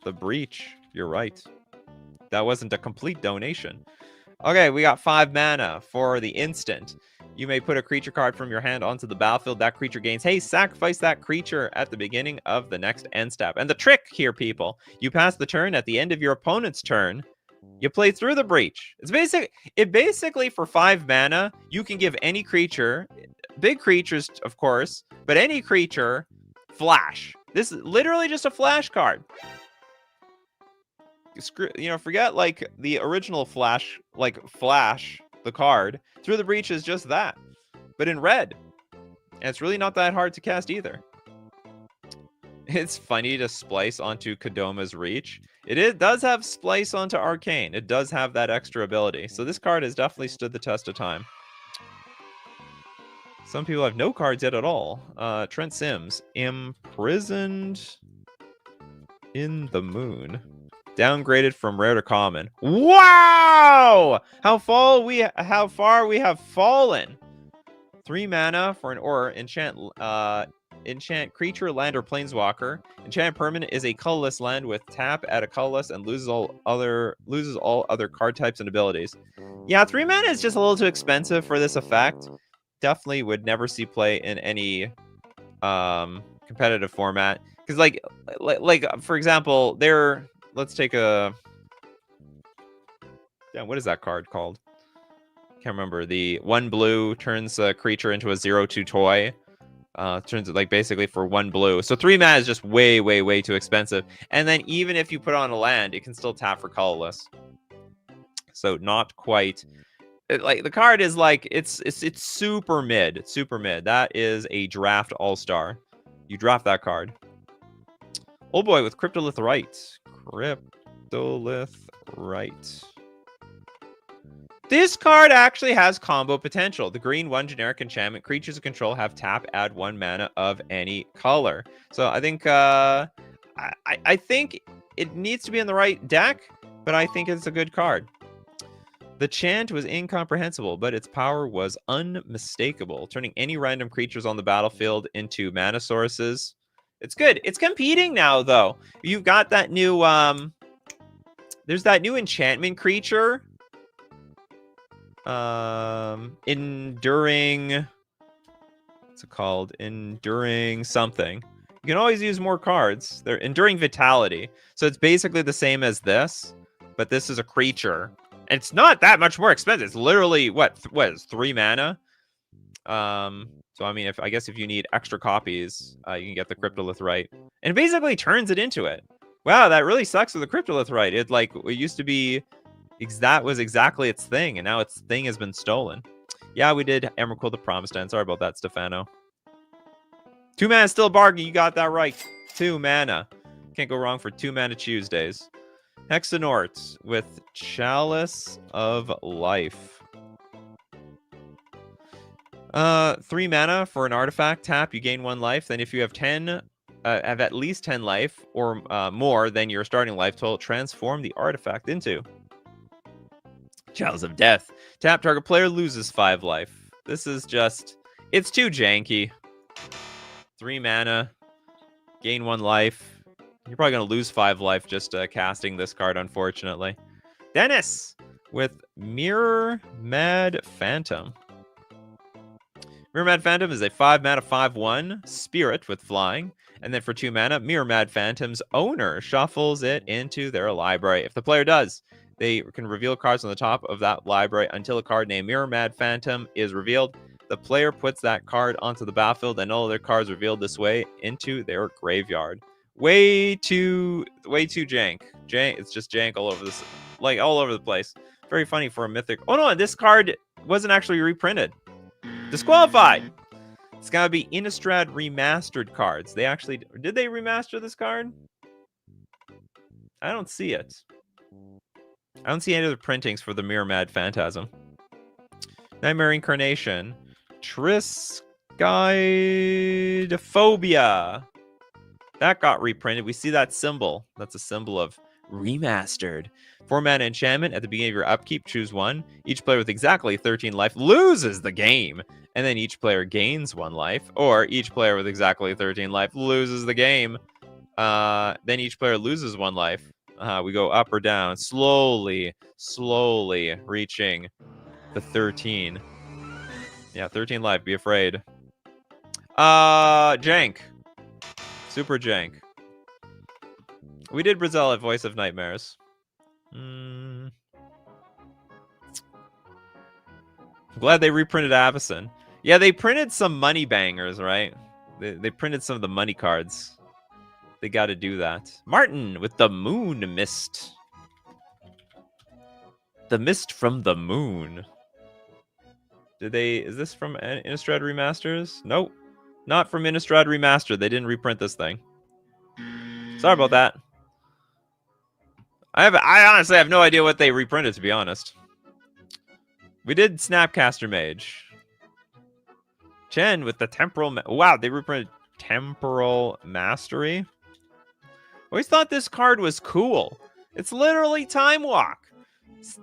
the Breach. You're right. That wasn't a complete donation. Okay, we got 5 mana for the instant. You may put a creature card from your hand onto the battlefield. That creature gains. Hey, sacrifice that creature at the beginning of the next end step. And the trick here, people, you pass the turn at the end of your opponent's turn. You play Through the Breach. It basically for 5 mana, you can give any creature, big creatures, of course, but any creature, flash. This is literally just a flash card. Forget like the original flash, the card. Through the Breach is just that, but in red. And it's really not that hard to cast either. It's funny to splice onto Kodoma's Reach. It does have splice onto Arcane. It does have that extra ability. So this card has definitely stood the test of time. Some people have no cards yet at all. Trent Sims, Imprisoned in the Moon. Downgraded from rare to common. Wow! How far we have fallen. 3 mana for an aura. Enchant creature, land, or planeswalker. Enchant permanent is a colorless land with tap, add a colorless, and loses all other card types and abilities. Yeah, 3 mana is just a little too expensive for this effect. Definitely would never see play in any competitive format. Because like for example, let's take a. Damn, what is that card called? Can't remember. The 1 blue turns a creature into a 0/2 toy. Turns it like basically for 1 blue. So 3 mana is just way, way, way too expensive. And then even if you put on a land, it can still tap for colorless. So not quite. The card is like it's super mid, super mid. That is a draft all-star. You draft that card. Old boy with Cryptolith Right. Cryptolith Right. This card actually has combo potential. The green 1 generic enchantment. Creatures of control have tap, add 1 mana of any color. So I think I think it needs to be in the right deck, but I think it's a good card. The chant was incomprehensible, but its power was unmistakable, turning any random creatures on the battlefield into mana sources. It's good. It's competing now, though. You've got that new there's that new enchantment creature. Enduring. What's it called? Enduring something. You can always use more cards. They're Enduring Vitality. So it's basically the same as this, but this is a creature. And it's not that much more expensive. It's literally what is 3 mana? So I mean, I guess if you need extra copies, you can get the Cryptolith Right. And it basically turns it into it. Wow, that really sucks with the Cryptolith Right. It used to be that was exactly its thing, and now its thing has been stolen. Yeah, we did Emrakul the Promised Land. Sorry about that, Stefano. 2 mana still a bargain. You got that right. 2 mana. Can't go wrong for 2 mana Tuesdays. Hexenort with Chalice of Life. 3 mana for an artifact. Tap, you gain 1 life. Then if you have have at least 10 life or more than your starting life total, transform the artifact into Chalice of Death. Tap, target player loses 5 life. This is just, it's too janky. 3 mana, gain 1 life. You're probably going to lose 5 life just casting this card, unfortunately. Dennis with Mirror Mad Phantom. Mirror Mad Phantom is a 5 mana 5/1 spirit with flying. And then for 2 mana, Mirror Mad Phantom's owner shuffles it into their library. If the player does, they can reveal cards on the top of that library until a card named Mirror Mad Phantom is revealed. The player puts that card onto the battlefield and all their cards revealed this way into their graveyard. Way too jank. It's just jank all over this, like all over the place. Very funny for a mythic. Oh no, this card wasn't actually reprinted. Disqualified. It's gotta be Innistrad Remastered cards. Did they remaster this card? I don't see it. I don't see any other printings for the Mirror Mad Phantasm. Nightmare Incarnation. Triskaidphobia. That got reprinted. We see that symbol. That's a symbol of remastered. 4 mana enchantment. At the beginning of your upkeep, choose one. Each player with exactly 13 life loses the game. And then each player gains 1 life. Or each player with exactly 13 life loses the game. Then each player loses 1 life. We go up or down. Slowly reaching the 13. Yeah, 13 life. Be afraid. Jank. Super jank. We did Brazil at Voice of Nightmares. I'm glad they reprinted Avacyn. Yeah, they printed some money bangers, right? They printed some of the money cards. They got to do that. Martin with the Moon Mist. The Mist from the Moon. Is this from Innistrad Remasters? Nope. Not from Innistrad Remastered. They didn't reprint this thing. Sorry about that. I honestly have no idea what they reprinted, to be honest. We did Snapcaster Mage. Chen with the Temporal... Wow, they reprinted Temporal Mastery. Always thought this card was cool. It's literally Time Walk.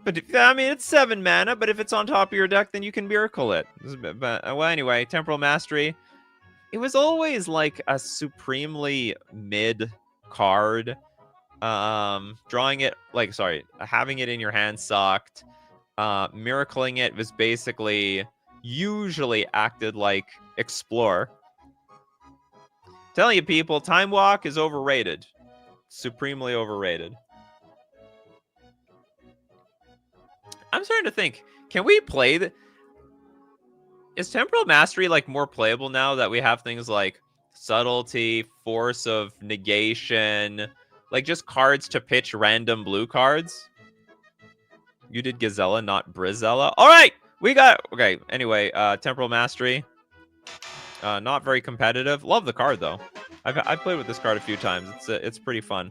But, I mean, it's 7 mana, but if it's on top of your deck, then you can Miracle it. Well, anyway, Temporal Mastery. It was always like a supremely mid card. Having it in your hand sucked. Miracling it was basically usually acted like Explore. Telling you people, Time Walk is overrated. Supremely overrated. I'm starting to think, can we play is Temporal Mastery like more playable now that we have things like Subtlety, Force of Negation, like just cards to pitch random blue cards? You did Gazella, not Brizella. All right, okay. Anyway, Temporal Mastery, not very competitive. Love the card though. I've played with this card a few times. It's pretty fun.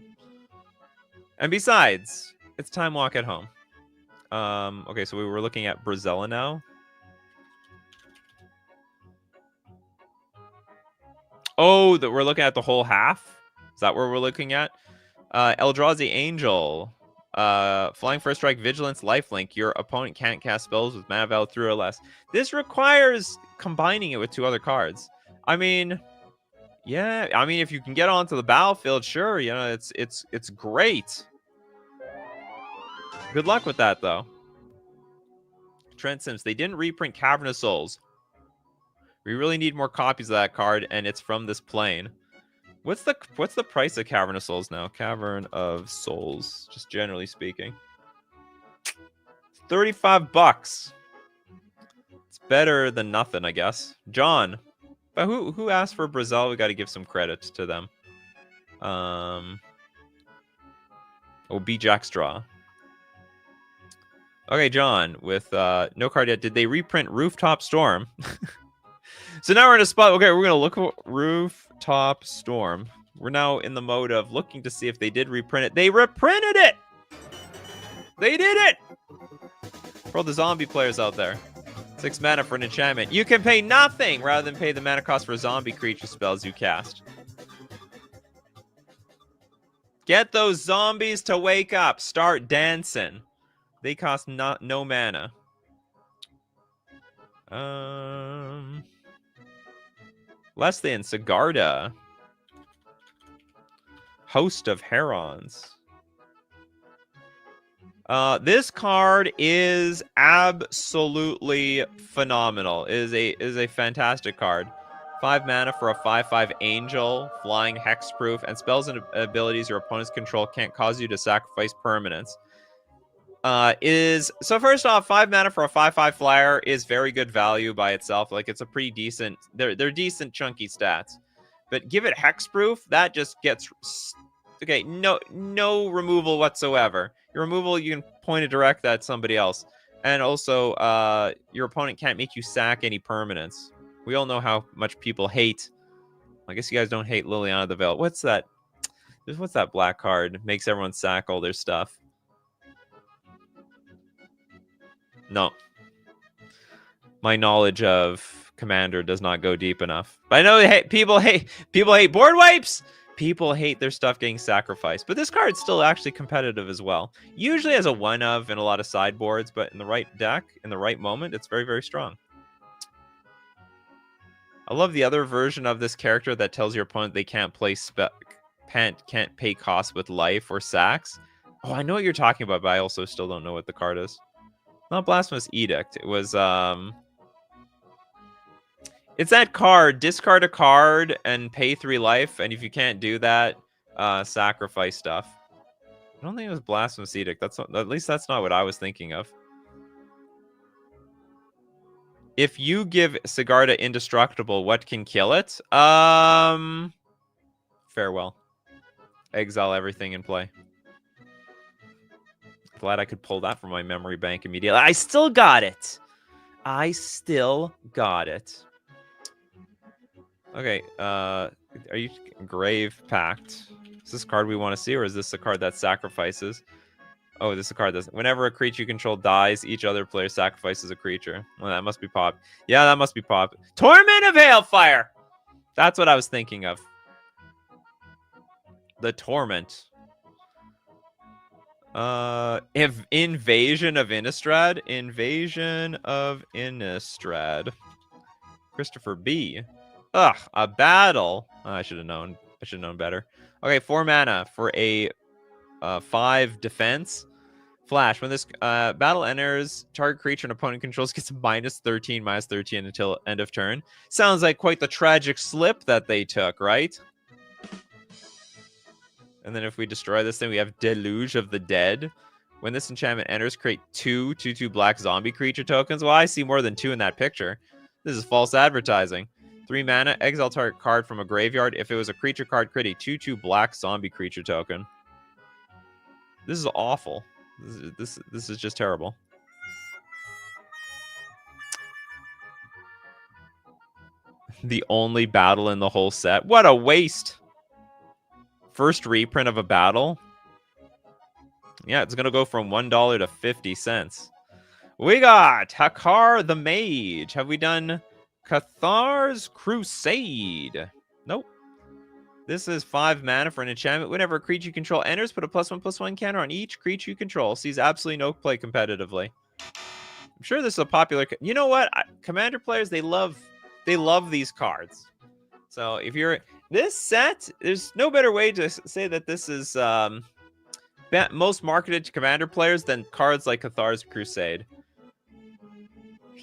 And besides, it's Time Walk at home. Okay, so we were looking at Brizella now. Oh, that we're looking at the whole half? Is that where we're looking at? Eldrazi Angel. Flying First Strike, Vigilance, Lifelink. Your opponent can't cast spells with mana value 3 or less. This requires combining it with 2 other cards. I mean, yeah. I mean, if you can get onto the battlefield, sure. You know, it's great. Good luck with that, though. Trent Sims. They didn't reprint Cavern of Souls. We really need more copies of that card, and it's from this plane. What's the price of Cavern of Souls now? Cavern of Souls, just generally speaking. It's $35. It's better than nothing, I guess. John. But who asked for Brazil? We got to give some credit to them. B Jackstraw. Okay, John, with no card yet. Did they reprint Rooftop Storm? So now we're in a spot. Okay, we're going to look at Rooftop Storm. We're now in the mode of looking to see if they did reprint it. They reprinted it! They did it! For all the zombie players out there. 6 mana for an enchantment. You can pay nothing rather than pay the mana cost for zombie creature spells you cast. Get those zombies to wake up. Start dancing. They cost no mana. Less than Sigarda. Host of Herons. This card is absolutely phenomenal. It is a fantastic card. 5 mana for a 5/5 angel, flying hexproof, and spells and abilities your opponent's control can't cause you to sacrifice permanents. So first off, 5 mana for a 5/5 flyer is very good value by itself. Like, it's a pretty decent. They're decent chunky stats, but give it hexproof, that just gets okay. No removal whatsoever. Your removal, you can point a direct at somebody else, and also your opponent can't make you sack any permanents. We all know how much people hate. I guess you guys don't hate Liliana the Veil. What's that? What's that black card? Makes everyone sack all their stuff. No. My knowledge of Commander does not go deep enough. But I know people hate board wipes. People hate their stuff getting sacrificed. But this card's still actually competitive as well. Usually has a 1/of in a lot of sideboards, but in the right deck, in the right moment, it's very, very strong. I love the other version of this character that tells your opponent they can't play can't pay costs with life or sacks. Oh, I know what you're talking about, but I also still don't know what the card is. Not Blasphemous Edict. It was it's that card. Discard a card and pay 3 life, and if you can't do that, sacrifice stuff. I don't think it was Blasphemous Edict. At least that's not what I was thinking of. If you give Sigarda indestructible, what can kill it? Farewell. Exile everything in play. Glad I could pull that from my memory bank immediately. I still got it. Okay, are you Grave Pact? Is this card we want to see, or is this a card that sacrifices? Oh, this is a card that whenever a creature you control dies, each other player sacrifices a creature. Well, that must be pop. Yeah, that must be pop. Torment of Hailfire! That's what I was thinking of. The Torment. Invasion of Innistrad. Invasion of Innistrad. Christopher B. Ugh, a battle. Oh, I should have known. I should have known better. Okay, 4 mana for a 5 defense. Flash. When this battle enters, target creature an opponent controls gets -13 until end of turn. Sounds like quite the tragic slip that they took, right? And then if we destroy this thing, we have Deluge of the Dead. When this enchantment enters, create 2/2/2 black zombie creature tokens. Well, I see more than 2 in that picture. This is false advertising. 3 mana, exile target card from a graveyard. If it was a creature card, create a 2/2 black zombie creature token. This is awful. This is just terrible. The only battle in the whole set. What a waste. First reprint of a battle. Yeah, it's going to go from $1 to 50 cents. We got Hakar the Mage. Have we done Cathar's Crusade? Nope. This is 5 mana for an enchantment. Whenever a creature you control enters, put a +1/+1 counter on each creature you control. Sees absolutely no play competitively. I'm sure this is a popular... You know what? Commander players, they love these cards. So if you're... This set, there's no better way to say that this is most marketed to Commander players than cards like Cathar's Crusade.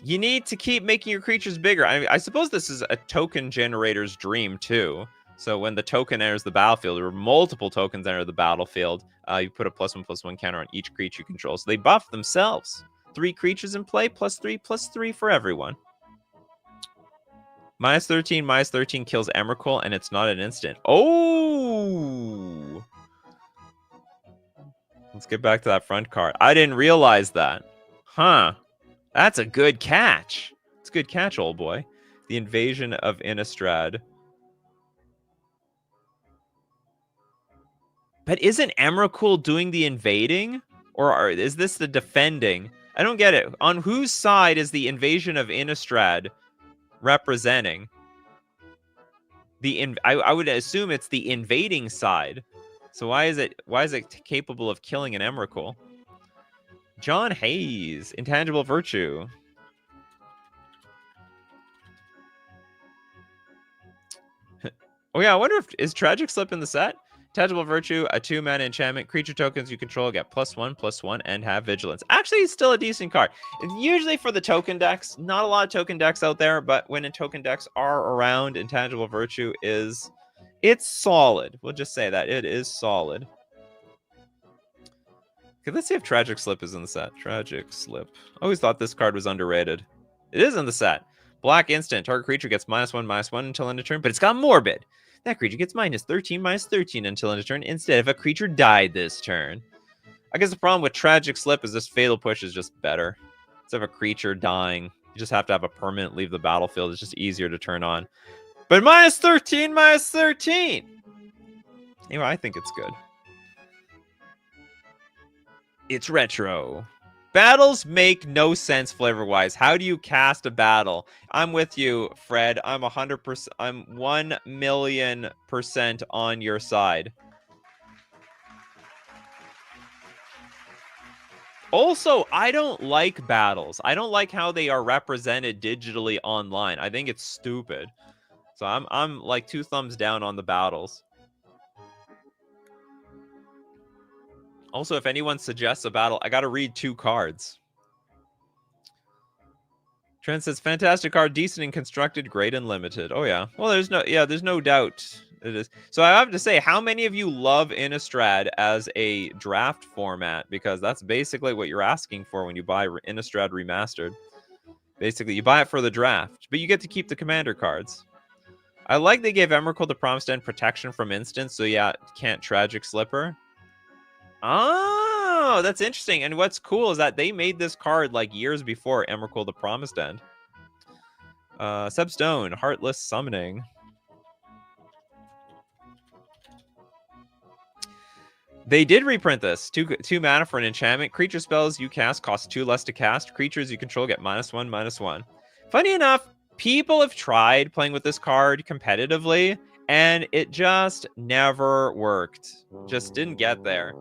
You need to keep making your creatures bigger. I suppose this is a token generator's dream, too. So when the token enters the battlefield, or multiple tokens enter the battlefield, you put a +1/+1 counter on each creature you control. So they buff themselves. 3 creatures in play, +3/+3 for everyone. -13 kills Emrakul, and it's not an instant. Oh! Let's get back to that front card. I didn't realize that. Huh. That's a good catch. It's a good catch, old boy. The Invasion of Innistrad. But isn't Emrakul doing the invading? Or is this the defending? I don't get it. On whose side is the Invasion of Innistrad representing? I would assume it's the invading side. So why is it capable of killing an Emrakul? John Hayes, Intangible Virtue. Oh yeah, I wonder if is Tragic Slip in the set? Tangible Virtue, a 2-mana enchantment. Creature tokens you control get +1/+1 and have Vigilance. Actually, it's still a decent card. Usually for the token decks, not a lot of token decks out there, but when token decks are around, Intangible Virtue it's solid. We'll just say that. It is solid. Okay, let's see if Tragic Slip is in the set. Tragic Slip. I always thought this card was underrated. It is in the set. Black instant. Target creature gets -1/-1 until end of turn, but it's got Morbid. That creature gets -13/-13 until end of turn instead if a creature died this turn. I guess the problem with Tragic Slip is this Fatal Push is just better. Instead of a creature dying, you just have to have a permanent leave the battlefield. It's just easier to turn on. But -13/-13! Anyway, I think it's good. It's retro. Battles make no sense flavor-wise. How do you cast a battle? I'm with you, Fred. I'm 100%. I'm 1,000,000% on your side. Also, I don't like battles. I don't like how they are represented digitally online. I think it's stupid. So I'm like 2 thumbs down on the battles. Also, if anyone suggests a battle, I gotta read 2 cards. Trent says, fantastic card, decent and constructed, great and limited. Oh yeah. Well, there's no doubt it is. So I have to say, how many of you love Innistrad as a draft format? Because that's basically what you're asking for when you buy Innistrad Remastered. Basically, you buy it for the draft, but you get to keep the commander cards. I like they gave Emrakul the Promised End protection from instants, so yeah, can't Tragic Slipper. Oh, that's interesting. And what's cool is that they made this card like years before Emrakul the Promised End. Seb Stone, Heartless Summoning. They did reprint this. 2 mana for an enchantment. Creature spells you cast cost 2 less to cast. Creatures you control get -1/-1. Funny enough, people have tried playing with this card competitively, and it just never worked. Just didn't get there.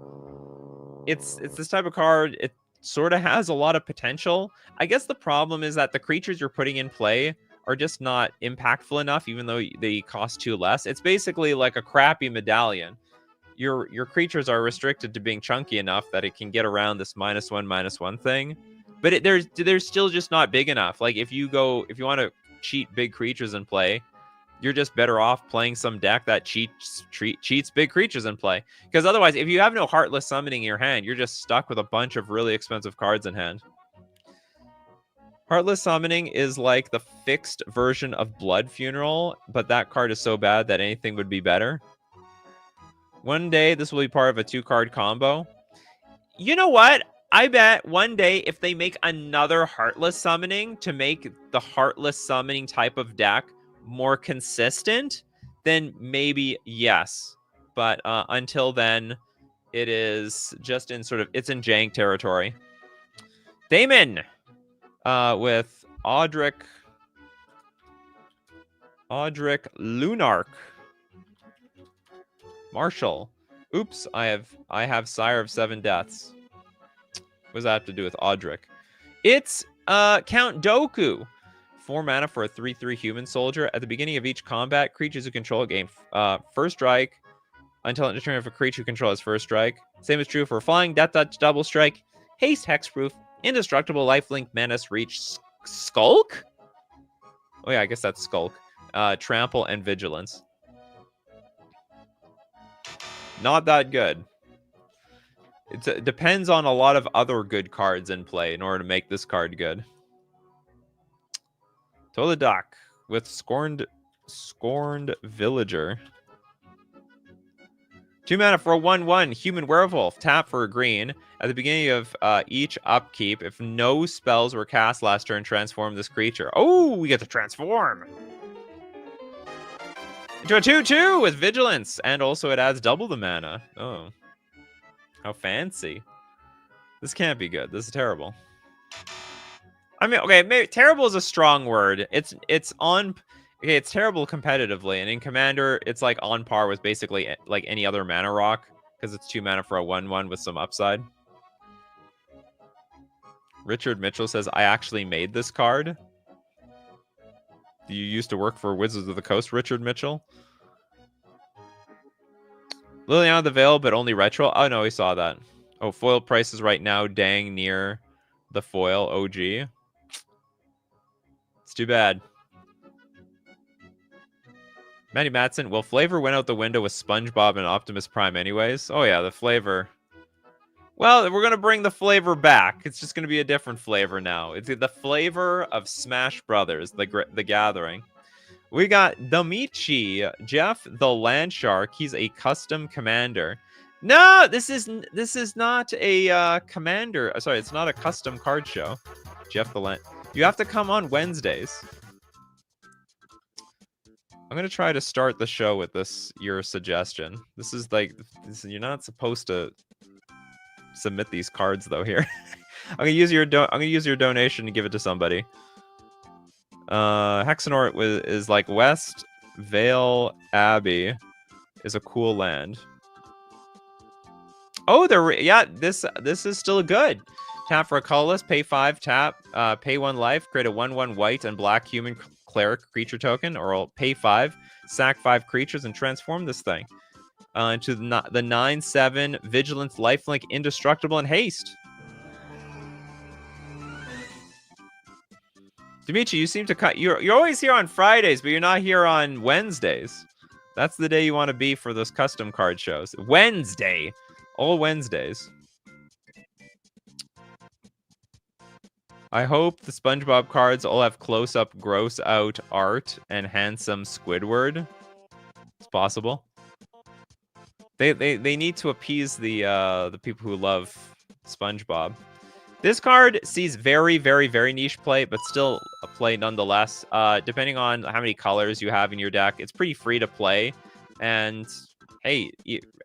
It's this type of card. It sort of has a lot of potential. I guess the problem is that the creatures you're putting in play are just not impactful enough, even though they cost 2 less. It's basically like a crappy medallion. Your creatures are restricted to being chunky enough that it can get around this -1/-1 thing, but they're still just not big enough. Like if you want to cheat big creatures in play, you're just better off playing some deck that cheats big creatures in play. Because otherwise, if you have no Heartless Summoning in your hand, you're just stuck with a bunch of really expensive cards in hand. Heartless Summoning is like the fixed version of Blood Funeral, but that card is so bad that anything would be better. One day, this will be part of a 2-card combo. You know what? I bet one day if they make another Heartless Summoning to make the Heartless Summoning type of deck more consistent, then maybe yes. But until then, it is just in it's in jank territory. Damon with Audric Lunark. Marshall. Oops, I have Sire of 7 Deaths. What does that have to do with Audric? It's Count Dooku. 4 mana for a 3/3 human soldier. At the beginning of each combat, creatures who control gain first strike until it determines if a creature you control has first strike. Same is true for flying, death touch, double strike, haste, hexproof, indestructible, lifelink, menace, reach, skulk. Oh yeah, I guess that's skulk. Trample and vigilance. Not that good. It depends on a lot of other good cards in play in order to make this card good. Toladak with Scorned Villager. 2 mana for a 1/1 human werewolf. Tap for a green. At the beginning of each upkeep, if no spells were cast last turn, transform this creature. Oh, we get to transform into a 2/2 with vigilance, and also it adds double the mana. Oh, how fancy! This can't be good. This is terrible. I mean, okay, maybe terrible is a strong word. It's terrible competitively, and in Commander, it's like on par with basically like any other mana rock because it's 2 mana for a 1/1 with some upside. Richard Mitchell says, "I actually made this card." You used to work for Wizards of the Coast, Richard Mitchell? Liliana the Veil, but only retro. Oh no, we saw that. Oh, foil prices right now, dang near the foil OG. It's too bad. Matty Matson. Well, flavor went out the window with SpongeBob and Optimus Prime, anyways. Oh yeah, the flavor. Well, we're gonna bring the flavor back. It's just gonna be a different flavor now. It's the flavor of Smash Brothers, the Gathering. We got Damichi, Jeff the Land Shark. He's a custom commander. No, this is not a commander. Sorry, it's not a custom card show. Jeff the Land. You have to come on Wednesdays. I'm gonna try to start the show with your suggestion. This is like you're not supposed to submit these cards though. Here, I'm gonna use your donation to give it to somebody. Hexenort is like West Vale Abbey is a cool land. Oh, this is still good. Tap for a colorless, pay 5, tap, pay 1 life, create a 1/1 white and black human cleric creature token, or I'll pay 5, sack 5 creatures and transform this thing into the 9/7 vigilance, lifelink, indestructible, and haste. Dimitri, you seem to cut. You're always here on Fridays, but you're not here on Wednesdays. That's the day you want to be for those custom card shows. Wednesday, all Wednesdays. I hope the SpongeBob cards all have close-up, gross-out art and handsome Squidward. It's possible. They need to appease the people who love SpongeBob. This card sees very, very, very niche play, but still a play nonetheless. Depending on how many colors you have in your deck, it's pretty free to play. And hey,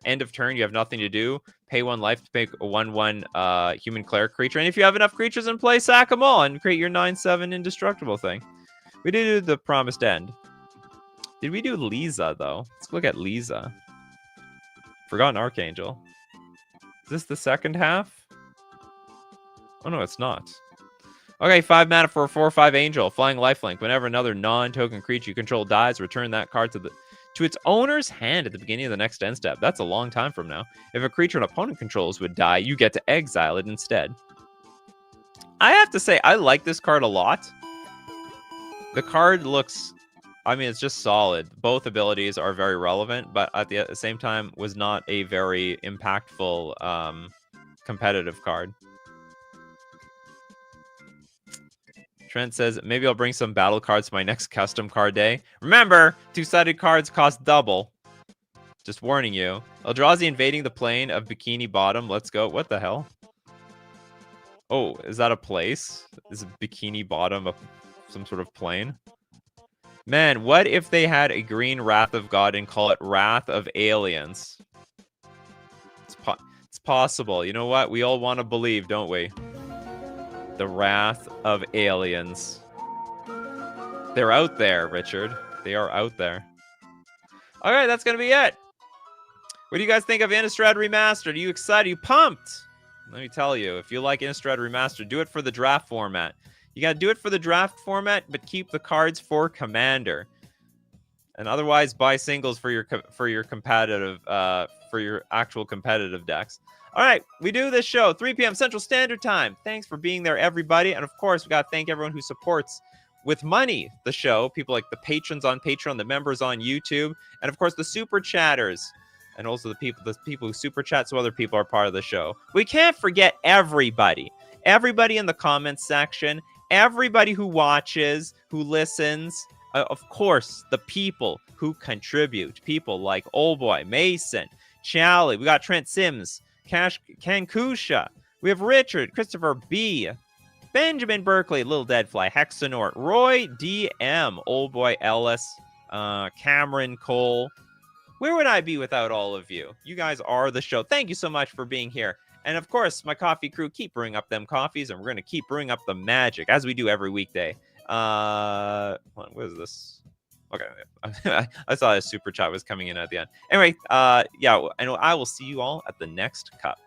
end of turn, you have nothing to do. Pay 1 life to pick a 1/1 human cleric creature. And if you have enough creatures in play, sack them all and create your 9/7 indestructible thing. We did do the Promised End. Did we do Lisa, though? Let's look at Lisa. Forgotten Archangel. Is this the second half? Oh, no, it's not. Okay, 5 mana for a 4/5 Angel. Flying lifelink. Whenever another non-token creature you control dies, return that card to its owner's hand at the beginning of the next end step. That's a long time from now. If a creature an opponent controls would die, you get to exile it instead. I have to say, I like this card a lot. The card looks... I mean, it's just solid. Both abilities are very relevant, but at the same time, was not a very impactful competitive card. Trent says, maybe I'll bring some battle cards to my next custom card day. Remember, 2-sided cards cost double. Just warning you. Eldrazi invading the plane of Bikini Bottom. Let's go. What the hell? Oh, is that a place? Is Bikini Bottom some sort of plane? Man, what if they had a green Wrath of God and call it Wrath of Aliens? It's possible. You know what? We all want to believe, don't we? The Wrath of Aliens. They're out there, Richard. They are out there. All right, that's going to be it. What do you guys think of Innistrad Remastered? Are you excited? Are you pumped? Let me tell you, if you like Innistrad Remastered, do it for the draft format. You got to do it for the draft format, but keep the cards for Commander. And otherwise, buy singles for your competitive, for your actual competitive decks. All right, we do this show 3 p.m. Central Standard Time. Thanks for being there, everybody. And of course, we got to thank everyone who supports with money the show. People like the patrons on Patreon, the members on YouTube, and of course the super chatters, and also the people who super chat so other people are part of the show. We can't forget everybody. Everybody in the comments section, everybody who watches, who listens, of course, the people who contribute. People like Oldboy, Mason, Chally. We got Trent Sims, Kankusha. We have Richard, Christopher B, Benjamin Berkeley, Little Deadfly, Hexenort, Roy DM, Oldboy Ellis, Cameron Cole. Where would I be without all of you? You guys are the show. Thank you so much for being here. And of course, my coffee crew, keep brewing up them coffees, and we're going to keep brewing up the magic, as we do every weekday. What is this? Okay, I saw a super chat was coming in at the end. Anyway, yeah, I will see you all at the next cup.